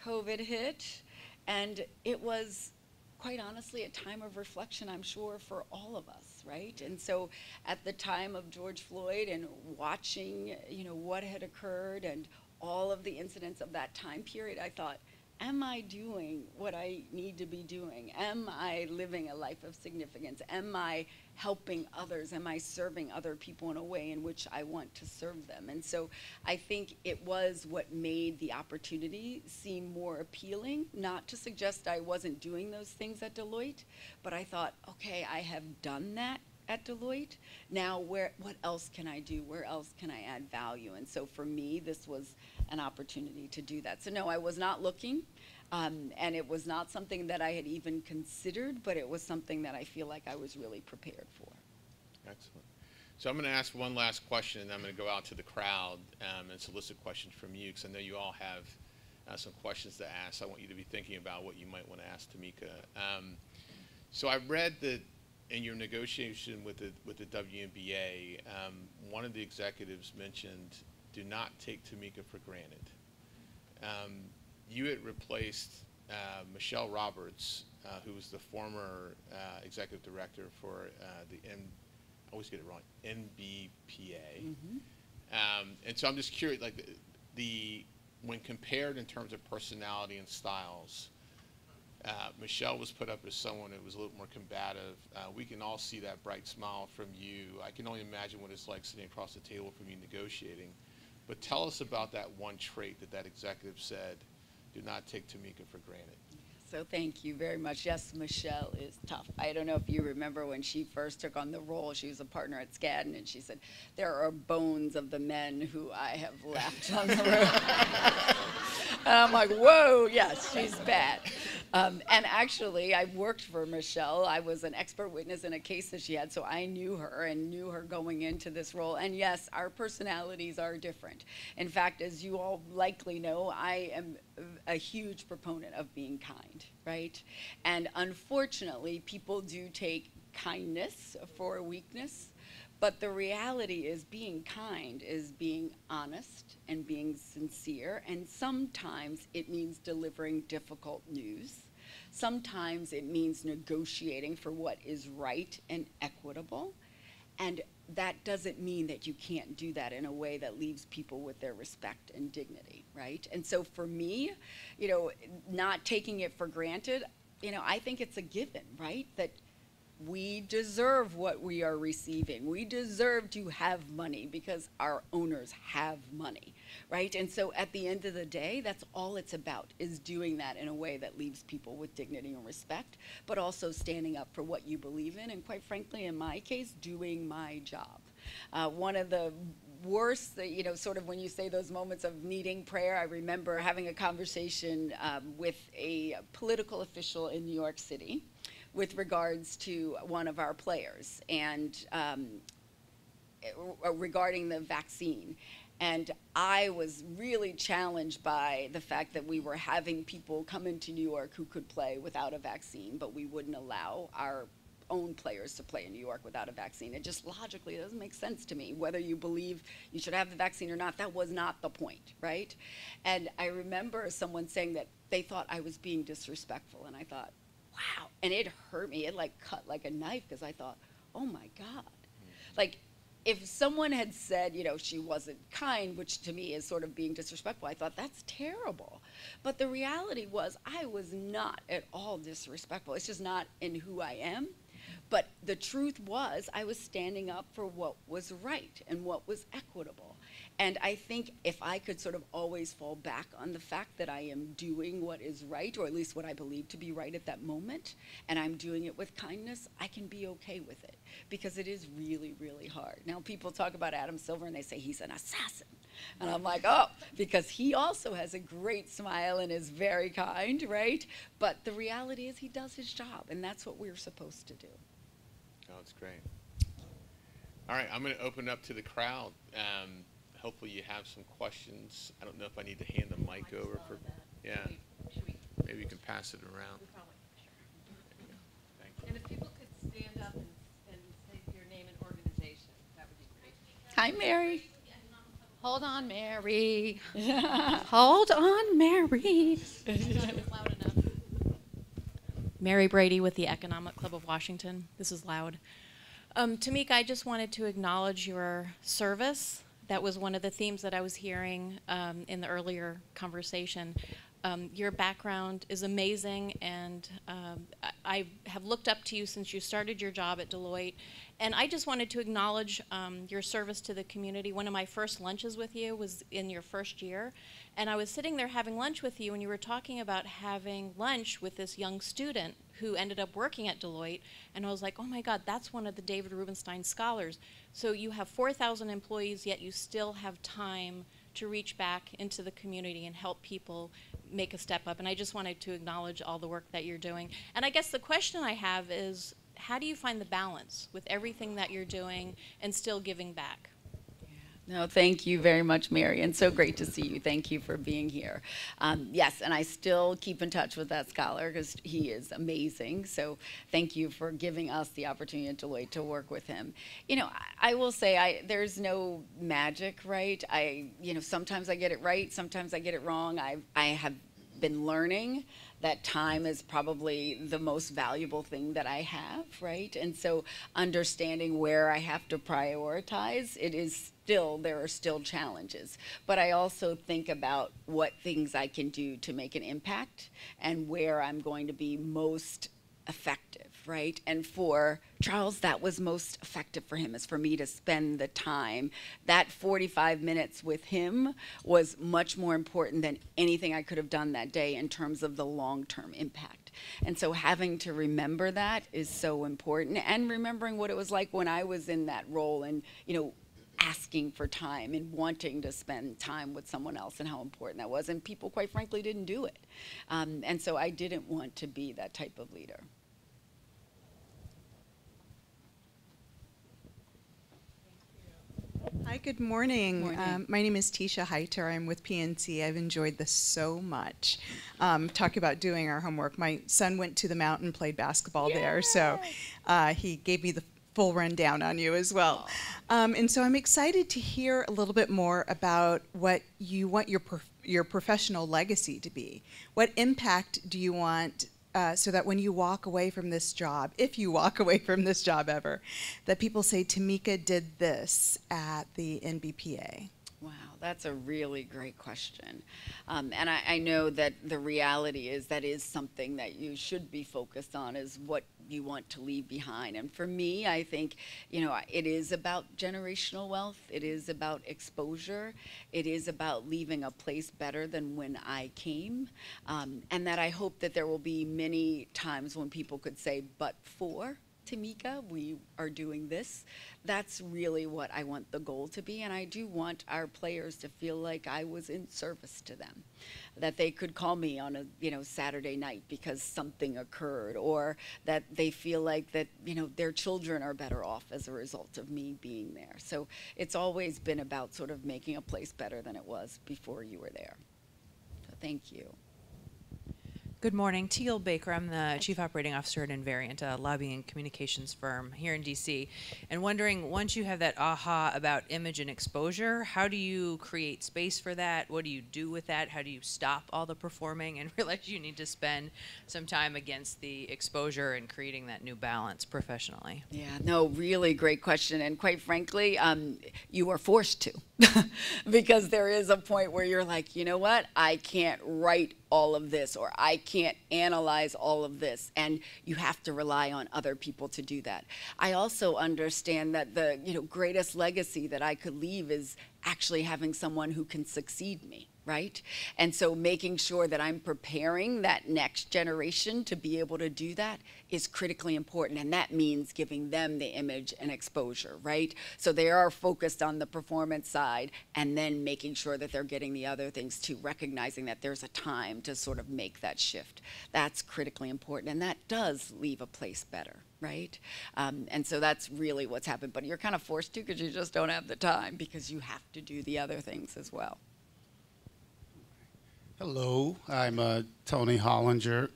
COVID hit, and it was quite honestly a time of reflection, I'm sure, for all of us, right? And so at the time of George Floyd and watching, what had occurred and all of the incidents of that time period, I thought, am I doing what I need to be doing? Am I living a life of significance? Am I helping others? Am I serving other people in a way in which I want to serve them? And so I think it was what made the opportunity seem more appealing, not to suggest I wasn't doing those things at Deloitte, but I thought, okay, I have done that at Deloitte. Now, what else can I do? Where else can I add value? And so for me, this was an opportunity to do that. So no, I was not looking, and it was not something that I had even considered, but it was something that I feel like I was really prepared for. Excellent. So I'm going to ask one last question, and I'm going to go out to the crowd and solicit questions from you, because I know you all have some questions to ask. I want you to be thinking about what you might want to ask Tamika. So I read that in your negotiation with the WNBA, one of the executives mentioned, do not take Tamika for granted. You had replaced Michelle Roberts, who was the former executive director for I always get it wrong, NBPA. Mm-hmm. And so I'm just curious, like when compared in terms of personality and styles, Michelle was put up as someone who was a little more combative. We can all see that bright smile from you. I can only imagine what it's like sitting across the table from you negotiating. But tell us about that one trait that executive said, do not take Tamika for granted. So thank you very much. Yes, Michelle is tough. I don't know if you remember when she first took on the role, she was a partner at Skadden, and she said, there are bones of the men who I have left on the road. And I'm like, whoa, yes, she's bad. And actually, I worked for Michelle. I was an expert witness in a case that she had, so I knew her going into this role. And yes, our personalities are different. In fact, as you all likely know, I am a huge proponent of being kind, right? And unfortunately, people do take kindness for weakness. But the reality is being kind is being honest and being sincere, and sometimes it means delivering difficult news. Sometimes it means negotiating for what is right and equitable, and that doesn't mean that you can't do that in a way that leaves people with their respect and dignity, right? And so for me, not taking it for granted, I think it's a given, right? That we deserve what we are receiving. We deserve to have money because our owners have money, right? And so at the end of the day, that's all it's about, is doing that in a way that leaves people with dignity and respect, but also standing up for what you believe in, and quite frankly, in my case, doing my job. One of the worst, you know, sort of when you say those moments of needing prayer, I remember having a conversation with a political official in New York City with regards to one of our players, and regarding the vaccine. And I was really challenged by the fact that we were having people come into New York who could play without a vaccine, but we wouldn't allow our own players to play in New York without a vaccine. It just logically doesn't make sense to me. Whether you believe you should have the vaccine or not, that was not the point, right? And I remember someone saying that they thought I was being disrespectful, and I thought, wow. And it hurt me. It like cut like a knife, because I thought, oh my God. Like, if someone had said, you know, she wasn't kind, which to me is sort of being disrespectful, I thought that's terrible. But the reality was I was not at all disrespectful. It's just not in who I am. But the truth was I was standing up for what was right and what was equitable. And I think if I could sort of always fall back on the fact that I am doing what is right, or at least what I believe to be right at that moment, and I'm doing it with kindness, I can be okay with it, because it is really, really hard. Now, people talk about Adam Silver and they say he's an assassin. And I'm like, oh, because he also has a great smile and is very kind, right? But the reality is he does his job, and that's what we're supposed to do. Oh, that's great. All right, I'm going to open up to the crowd. Hopefully you have some questions. I don't know if I need to hand the mic over for, yeah. Maybe you can pass it around. Thank you. And if people could stand up and say your name and organization, that would be great. Hi, Mary. Hold on, Mary. Hold on, Mary. Loud enough. Mary Brady with the Economic Club of Washington. This is loud. Tamika, I just wanted to acknowledge your service. That was one of the themes that I was hearing in the earlier conversation. Your background is amazing, and I have looked up to you since you started your job at Deloitte. And I just wanted to acknowledge your service to the community. One of my first lunches with you was in your first year. And I was sitting there having lunch with you, and you were talking about having lunch with this young student who ended up working at Deloitte. And I was like, oh my God, that's one of the David Rubenstein scholars. So you have 4,000 employees, yet you still have time to reach back into the community and help people make a step up. And I just wanted to acknowledge all the work that you're doing. And I guess the question I have is, how do you find the balance with everything that you're doing and still giving back? No, thank you very much, Mary, and so great to see you. Thank you for being here. Yes, and I still keep in touch with that scholar because he is amazing. So thank you for giving us the opportunity at Deloitte to work with him. You know, I will say there's no magic, right? Sometimes I get it right, sometimes I get it wrong. I have been learning that time is probably the most valuable thing that I have, right? And so understanding where I have to prioritize, there are still challenges. But I also think about what things I can do to make an impact and where I'm going to be most effective, right? And for Charles, that was most effective for him, is for me to spend the time. That 45 minutes with him was much more important than anything I could have done that day in terms of the long-term impact. And so having to remember that is so important, and remembering what it was like when I was in that role, and, you know, asking for time and wanting to spend time with someone else, and how important that was. And people, quite frankly, didn't do it. And so I didn't want to be that type of leader. Hi, good morning. Morning. My name is Tisha Heiter. I'm with PNC. I've enjoyed this so much. Talk about doing our homework. My son went to the mountain, played basketball there, so he gave me the full rundown on you as well. And so I'm excited to hear a little bit more about what you want your professional legacy to be. What impact do you want so that when you walk away from this job, if you walk away from this job ever, that people say, Tamika did this at the NBPA? Wow, That's a really great question. And I know that the reality is that is something that you should be focused on, is what you want to leave behind. And for me, I think, it is about generational wealth. It is about exposure. It is about leaving a place better than when I came. And that I hope that there will be many times when people could say, but for Tamika, we are doing this. That's really what I want the goal to be, and I do want our players to feel like I was in service to them, that they could call me on a Saturday night because something occurred, or that they feel like that their children are better off as a result of me being there. So it's always been about sort of making a place better than it was before you were there. So thank you. Good morning. Teal Baker. I'm the Chief Operating Officer at Invariant, a lobbying and communications firm here in D.C. And wondering, once you have that aha about image and exposure, how do you create space for that? What do you do with that? How do you stop all the performing and realize you need to spend some time against the exposure and creating that new balance professionally? Yeah, no, really great question. And quite frankly, you are forced to. Because there is a point where you're like, you know what, I can't write all of this, or I can't analyze all of this, and you have to rely on other people to do that. I also understand that the greatest legacy that I could leave is actually having someone who can succeed me, right? And so making sure that I'm preparing that next generation to be able to do that is critically important, and that means giving them the image and exposure, right? So they are focused on the performance side, and then making sure that they're getting the other things too, recognizing that there's a time to sort of make that shift. That's critically important, and that does leave a place better, right? And so that's really what's happened, but you're kind of forced to because you just don't have the time, because you have to do the other things as well. Hello, I'm Tony Hollinger.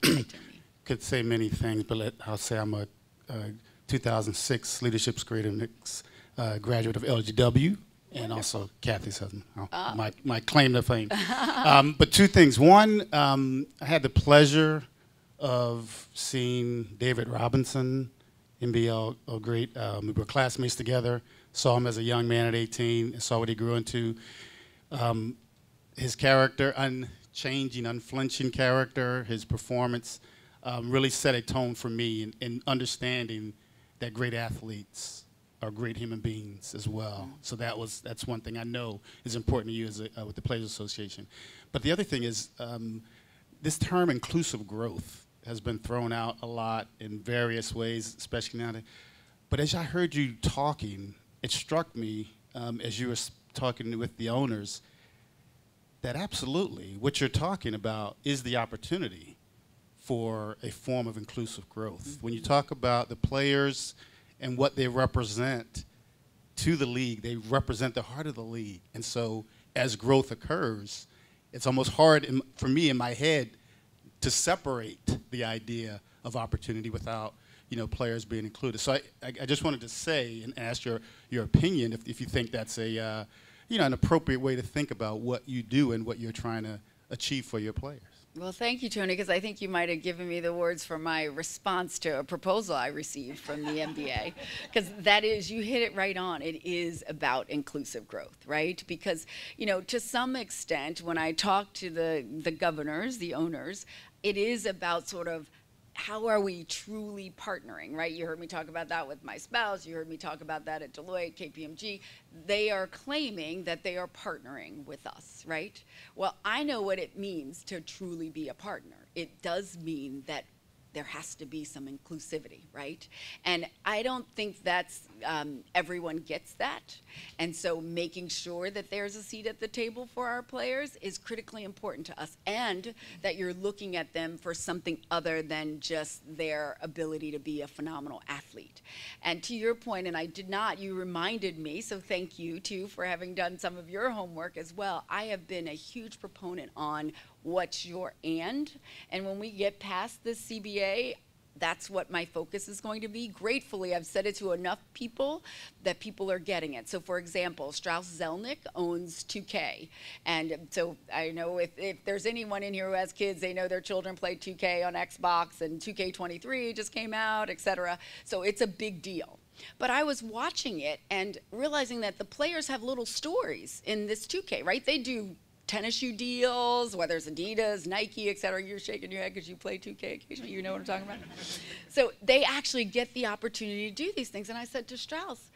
Could say many things, but I'll say I'm a 2006 Leadership Creativeness graduate of LGW, and also Kathy's husband. My claim to fame. But two things. One, I had the pleasure of seeing David Robinson, NBL, great. We were classmates together. Saw him as a young man at 18, and saw what he grew into. His character, unchanging, unflinching character, his performance really set a tone for me in understanding that great athletes are great human beings as well. So that's one thing I know is important to you as with the Players Association. But the other thing is this term inclusive growth has been thrown out a lot in various ways, especially nowadays. But as I heard you talking, it struck me as you were talking with the owners that absolutely what you're talking about is the opportunity for a form of inclusive growth. Mm-hmm. When you talk about the players and what they represent to the league, they represent the heart of the league. And so as growth occurs, it's almost hard for me in my head to separate the idea of opportunity without players being included. So I just wanted to say and ask your opinion if you think that's a an appropriate way to think about what you do and what you're trying to achieve for your players. Well, thank you, Tony, because I think you might have given me the words for my response to a proposal I received from the NBA, because that is, you hit it right on. It is about inclusive growth, right? Because, to some extent, when I talk to the governors, the owners, it is about sort of how are we truly partnering, right? You heard me talk about that with my spouse. You heard me talk about that at Deloitte, KPMG. They are claiming that they are partnering with us, right? Well, I know what it means to truly be a partner. It does mean that there has to be some inclusivity, right? And I don't think that's, everyone gets that. And so making sure that there's a seat at the table for our players is critically important to us, and that you're looking at them for something other than just their ability to be a phenomenal athlete. And to your point, and I did not, you reminded me, so thank you too for having done some of your homework as well. I have been a huge proponent on what's your and when we get past the CBA, that's what my focus is going to be. Gratefully, I've said it to enough people that people are getting it. So for example, Strauss-Zelnick owns 2K. And so I know if there's anyone in here who has kids, they know their children play 2K on Xbox, and 2K23 just came out, etc. So it's a big deal. But I was watching it and realizing that the players have little stories in this 2K, right? They do tennis shoe deals, whether it's Adidas, Nike, et cetera. You're shaking your head because you play 2K occasionally. You know what I'm talking about? So they actually get the opportunity to do these things. And I said to Strauss,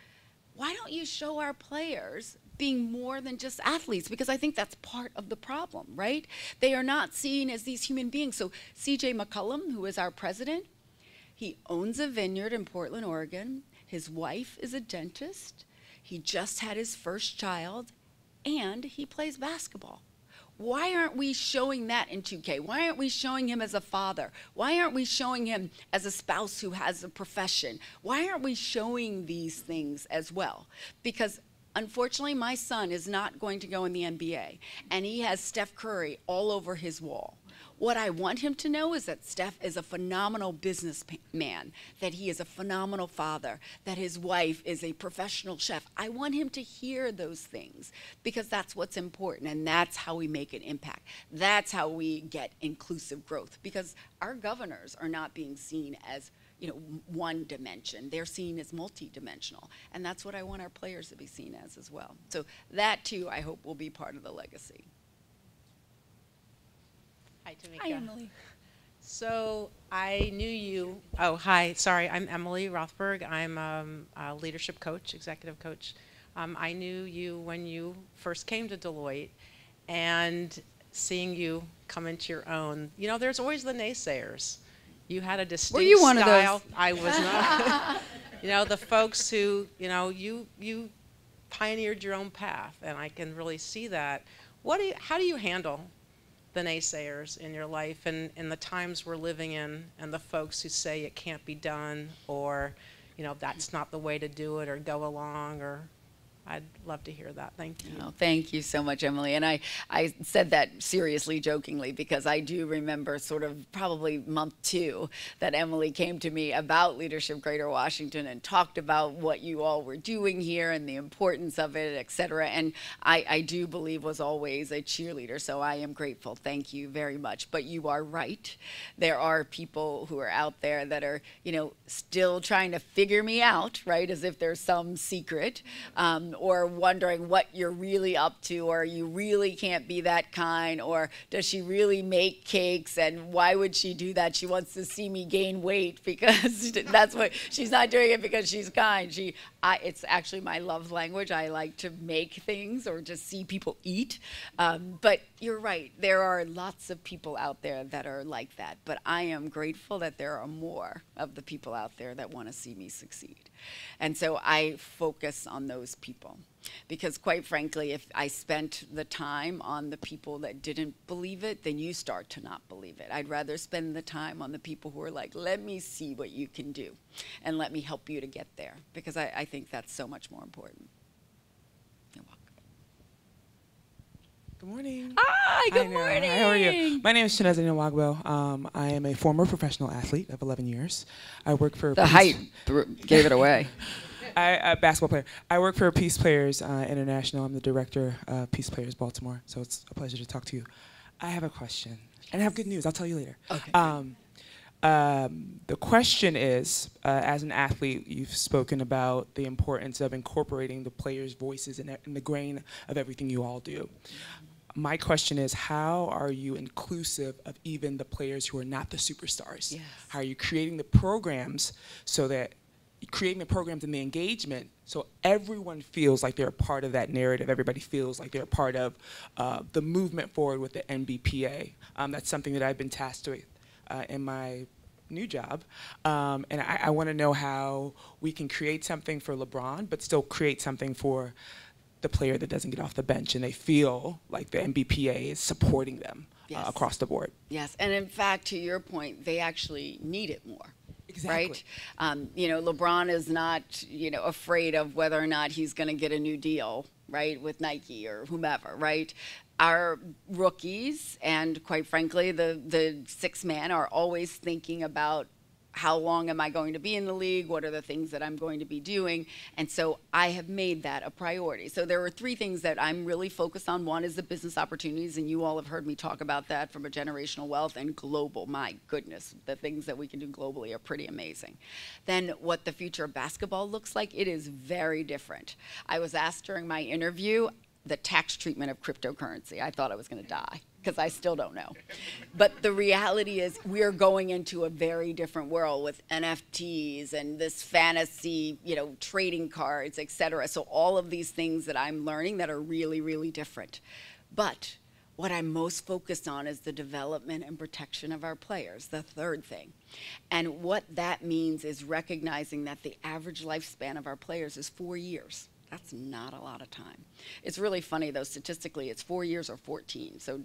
why don't you show our players being more than just athletes? Because I think that's part of the problem, right? They are not seen as these human beings. So CJ McCollum, who is our president, he owns a vineyard in Portland, Oregon. His wife is a dentist. He just had his first child. And he plays basketball. Why aren't we showing that in 2K? Why aren't we showing him as a father? Why aren't we showing him as a spouse who has a profession? Why aren't we showing these things as well? Because unfortunately, my son is not going to go in the NBA, and he has Steph Curry all over his wall. What I want him to know is that Steph is a phenomenal businessman, that he is a phenomenal father, that his wife is a professional chef. I want him to hear those things because that's what's important, and that's how we make an impact. That's how we get inclusive growth, because our governors are not being seen as, you know, one dimension. They're seen as multidimensional, and that's what I want our players to be seen as well. So that too, I hope, will be part of the legacy. Hi, Tamika. Hi, Emily. So I knew you. Oh, hi. Sorry, I'm Emily Rothberg. I'm a leadership coach, executive coach. I knew you when you first came to Deloitte, and seeing you come into your own. You know, there's always the naysayers. You had a distinct Were you one style. of those? I was not. You know, the folks who, you know, you pioneered your own path, and I can really see that. How do you handle the naysayers in your life and the times we're living in, and the folks who say it can't be done, or, you know, that's not the way to do it, or go along, or I'd love to hear that. Thank you. Oh, thank you so much, Emily. And I said that seriously, jokingly, because I do remember sort of probably month 2 that Emily came to me about Leadership Greater Washington and talked about what you all were doing here and the importance of it, et cetera. And I do believe was always a cheerleader, so I am grateful. Thank you very much. But you are right. There are people who are out there that are, you know, still trying to figure me out, right, as if there's some secret. Or wondering what you're really up to, or you really can't be that kind, or does she really make cakes, and why would she do that? She wants to see me gain weight because that's what, she's not doing it because she's kind. It's actually my love language. I like to make things or just see people eat. But you're right, there are lots of people out there that are like that, but I am grateful that there are more of the people out there that want to see me succeed. And so I focus on those people. Because quite frankly, if I spent the time on the people that didn't believe it, then you start to not believe it. I'd rather spend the time on the people who are like, let me see what you can do, and let me help you to get there, because I think that's so much more important. You're welcome. Good morning. Hi, good morning. Hi, how are you? My name is Chineze Nwagbo. I am a former professional athlete of 11 years. I work for The height gave it away. A basketball player. I work for Peace Players International. I'm the director of Peace Players Baltimore, so it's a pleasure to talk to you. I have a question, and I have good news. I'll tell you later. Okay. The question is, as an athlete, you've spoken about the importance of incorporating the players' voices in the grain of everything you all do. My question is, how are you inclusive of even the players who are not the superstars? Yes. How are you creating the programs so that creating the programs and the engagement so everyone feels like they're a part of that narrative, everybody feels like they're a part of the movement forward with the NBPA. That's something that I've been tasked with in my new job. And I want to know how we can create something for LeBron, but still create something for the player that doesn't get off the bench and they feel like the NBPA is supporting them across the board. Yes, and in fact, to your point, they actually need it more. Exactly. Right? You know, LeBron is not, you know, afraid of whether or not he's going to get a new deal, right, with Nike or whomever, right? Our rookies and, quite frankly, the six man are always thinking about how long am I going to be in the league? What are the things that I'm going to be doing? And so I have made that a priority. So there are 3 things that I'm really focused on. One is the business opportunities, and you all have heard me talk about that, from a generational wealth and global. My goodness, the things that we can do globally are pretty amazing. Then what the future of basketball looks like, it is very different. I was asked during my interview the tax treatment of cryptocurrency. I thought I was going to die, because I still don't know. But the reality is we're going into a very different world with NFTs and this fantasy, trading cards, et cetera. So all of these things that I'm learning that are really, really different. But what I'm most focused on is the development and protection of our players, the 3rd thing. And what that means is recognizing that the average lifespan of our players is 4 years. That's not a lot of time. It's really funny, though, statistically, it's 4 years or 14. So,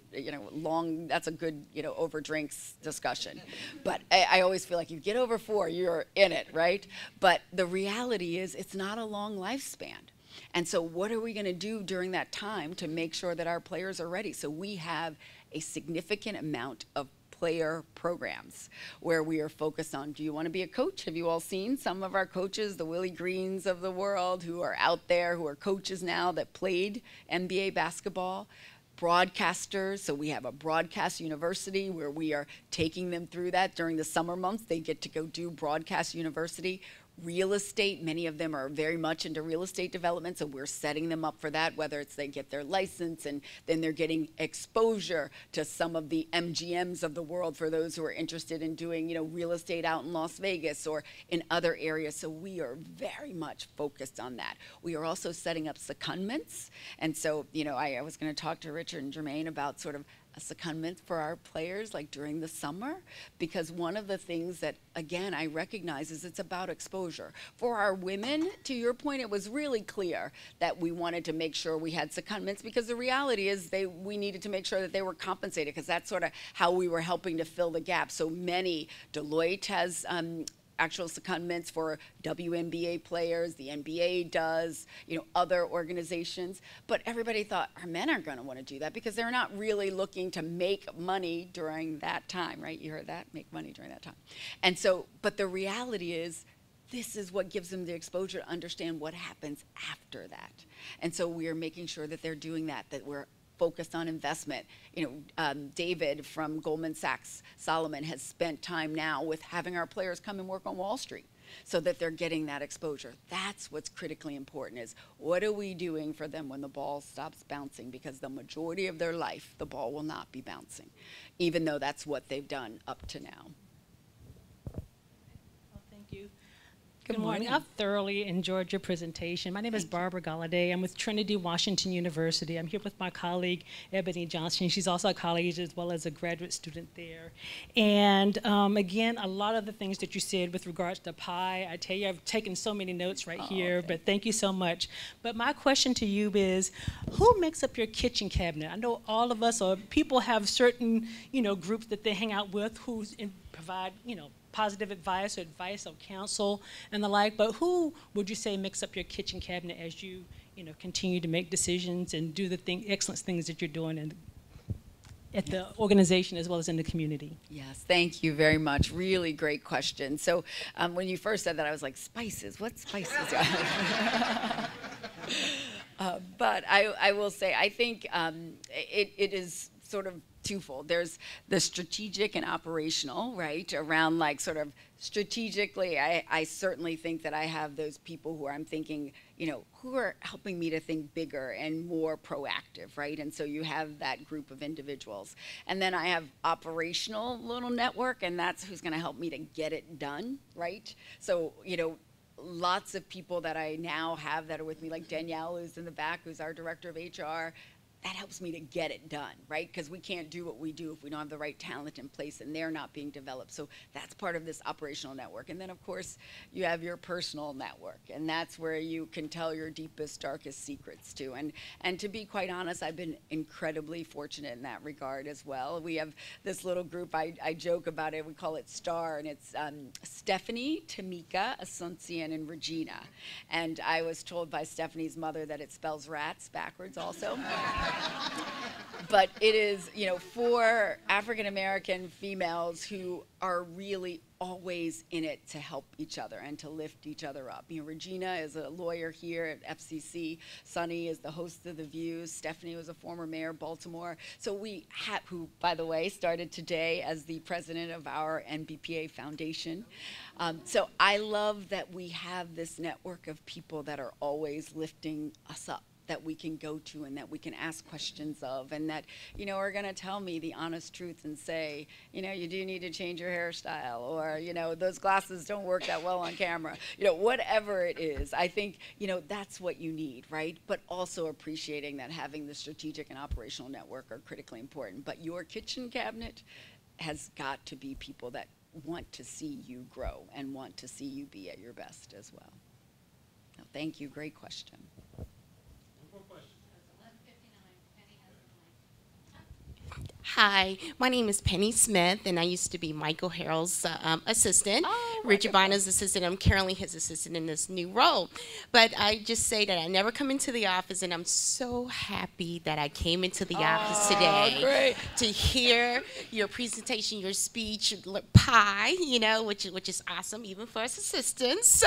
long, that's a good, over drinks discussion. But I always feel like you get over 4, you're in it, right? But the reality is it's not a long lifespan. And so what are we going to do during that time to make sure that our players are ready? So we have a significant amount of player programs where we are focused on, do you want to be a coach? Have you all seen some of our coaches, the Willie Greens of the world, who are out there, who are coaches now that played NBA basketball? Broadcasters, so we have a broadcast university where we are taking them through that during the summer months. They get to go do broadcast university. Real estate, many of them are very much into real estate development, so we're setting them up for that, whether it's they get their license and then they're getting exposure to some of the MGMs of the world for those who are interested in doing, real estate out in Las Vegas or in other areas. So we are very much focused on that. We are also setting up secondments. And so, I was going to talk to Richard and Jermaine about sort of a secondment for our players, like during the summer, because one of the things that, again, I recognize is it's about exposure. For our women, to your point, it was really clear that we wanted to make sure we had secondments, because the reality is we needed to make sure that they were compensated, because that's sort of how we were helping to fill the gap. So many, Deloitte has actual secondments for WNBA players, the NBA does, other organizations. But everybody thought our men aren't going to want to do that because they're not really looking to make money during that time, right? You heard that? Make money during that time. And so, but the reality is, this is what gives them the exposure to understand what happens after that. And so we are making sure that they're doing that we're focused on investment. David from Goldman Sachs, Solomon, has spent time now with having our players come and work on Wall Street so that they're getting that exposure. That's what's critically important, is what are we doing for them when the ball stops bouncing? Because the majority of their life, the ball will not be bouncing, even though that's what they've done up to now. Thank you. Good morning. I've thoroughly enjoyed your presentation. My name is Barbara Galladay. I'm with Trinity Washington University. I'm here with my colleague, Ebony Johnson. She's also a colleague as well as a graduate student there. And again, a lot of the things that you said with regards to pie, I tell you, I've taken so many notes right here, but thank you so much. But my question to you is, who makes up your kitchen cabinet? I know all of us, or people have certain, groups that they hang out with who provide, positive advice or counsel and the like, but who would you say makes up your kitchen cabinet as you, continue to make decisions and do the excellent things that you're doing at the organization as well as in the community? Yes, thank you very much. Really great question. So when you first said that, I was like, spices, what spices? But I will say, I think it is sort of twofold. There's the strategic and operational, right? Around sort of strategically, I certainly think that I have those people who I'm thinking, who are helping me to think bigger and more proactive, right? And so you have that group of individuals. And then I have operational little network, and that's who's gonna help me to get it done, right? So, lots of people that I now have that are with me, like Danielle, who's in the back, who's our director of HR, that helps me to get it done, right? Because we can't do what we do if we don't have the right talent in place and they're not being developed. So that's part of this operational network. And then, of course, you have your personal network, and that's where you can tell your deepest, darkest secrets to. And to be quite honest, I've been incredibly fortunate in that regard as well. We have this little group, I joke about it, we call it STAR, and it's Stephanie, Tamika, Asuncion, and Regina. And I was told by Stephanie's mother that it spells rats backwards also. But it is, you know, for African American females who are really always in it to help each other and to lift each other up. You know, Regina is a lawyer here at FCC. Sunny is the host of The Views. Stephanie was a former mayor of Baltimore. So we have, who, by the way, started today as the president of our NBPA Foundation. So I love that we have this network of people that are always lifting us up, that we can go to and that we can ask questions of, and that, you know, are going to tell me the honest truth and say, you know, you do need to change your hairstyle, or, you know, those glasses don't work that well on camera. You know, whatever it is, I think, you know, that's what you need, right? But also appreciating that having the strategic and operational network are critically important. But your kitchen cabinet has got to be people that want to see you grow and want to see you be at your best as well. No, thank you. Great question. Hi, my name is Penny Smith, and I used to be Michael Harrell's assistant, Oh, Richard Bonner's assistant. I'm currently his assistant in this new role. But I just say that I never come into the office, and I'm so happy that I came into the office today great. to hear your presentation, your speech, pie, you know, which is awesome, even for us assistants,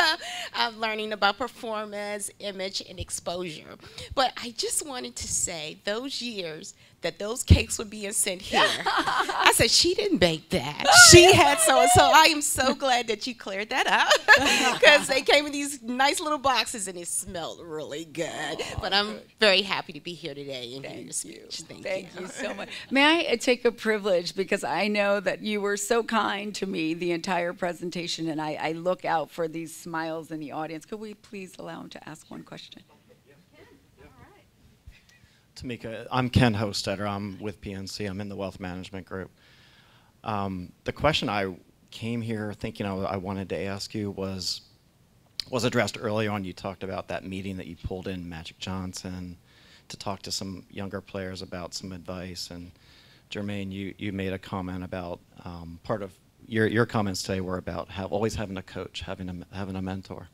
learning about performance, image, and exposure. But I just wanted to say, those years that those cakes were being sent here, I said, she didn't bake that. She had so I am so glad that you cleared that up, because they came in these nice little boxes and it smelled really good. But I'm very happy to be here today and hear your speech. Thank you. Thank you so much. May I take a privilege, because I know that you were so kind to me the entire presentation, and I look out for these smiles in the audience. Could we please allow him to ask one question? Tamika, I'm Ken Hostetter. I'm with PNC. I'm in the wealth management group. The question I came here thinking I wanted to ask you was addressed earlier on. You talked about that meeting that you pulled in Magic Johnson to talk to some younger players about some advice. And Jermaine, you made a comment about part of your comments today were about always having a coach, having a mentor.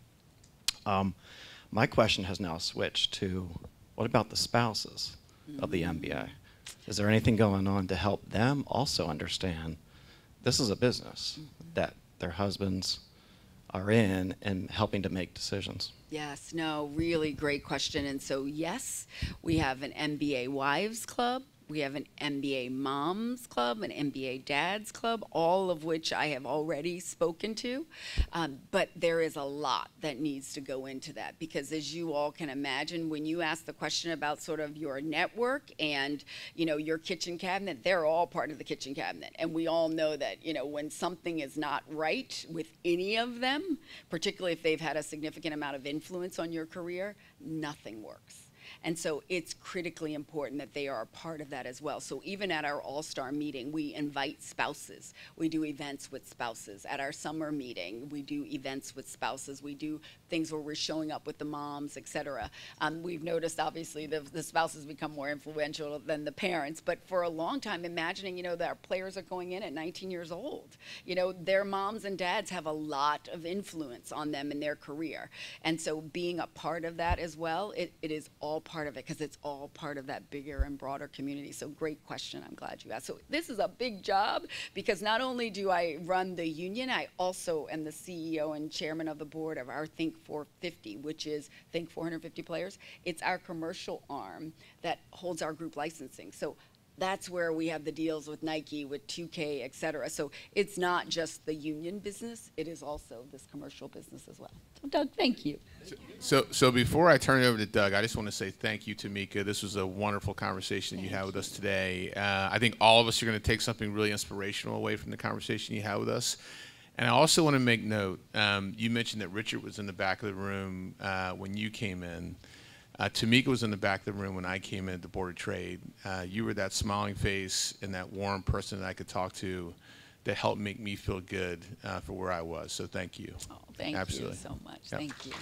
My question has now switched to, what about the spouses of the MBA? Is there anything going on to help them also understand this is a business that their husbands are in and helping to make decisions? Yes, no, really great question. And so, yes, we have an MBA Wives Club. We have an MBA Moms Club, an MBA Dads Club, all of which I have already spoken to. But there is a lot that needs to go into that, because as you all can imagine, when you ask the question about sort of your network and, you know, your kitchen cabinet, they're all part of the kitchen cabinet. And we all know that, you know, when something is not right with any of them, particularly if they've had a significant amount of influence on your career, nothing works. And so it's critically important that they are a part of that as well. So even at our all-star meeting, we invite spouses. We do events with spouses. At our summer meeting, we do events with spouses. We do things where we're showing up with the moms, et cetera. We've noticed, obviously, the spouses become more influential than the parents. But for a long time, imagining, you know, that our players are going in at 19 years old. You know, their moms and dads have a lot of influence on them in their career. And so being a part of that as well, it is all part of it, because it's all part of that bigger and broader community. So great question. I'm glad you asked. So this is a big job, because not only do I run the union, I also am the CEO and chairman of the board of our Think 450, which is Think 450 Players. It's our commercial arm that holds our group licensing. So that's where we have the deals with Nike, with 2K, et cetera. So it's not just the union business, it is also this commercial business as well. So Doug, thank you. So before I turn it over to Doug, I just want to say thank you, Tamika. This was a wonderful conversation you had with us today. I think all of us are going to take something really inspirational away from the conversation you had with us. And I also want to make note, you mentioned that Richard was in the back of the room when you came in. Tamika was in the back of the room when I came in at the Board of Trade. You were that smiling face and that warm person that I could talk to that helped make me feel good for where I was. So thank you. Oh, thank Absolutely. you so much. Yep. Thank you.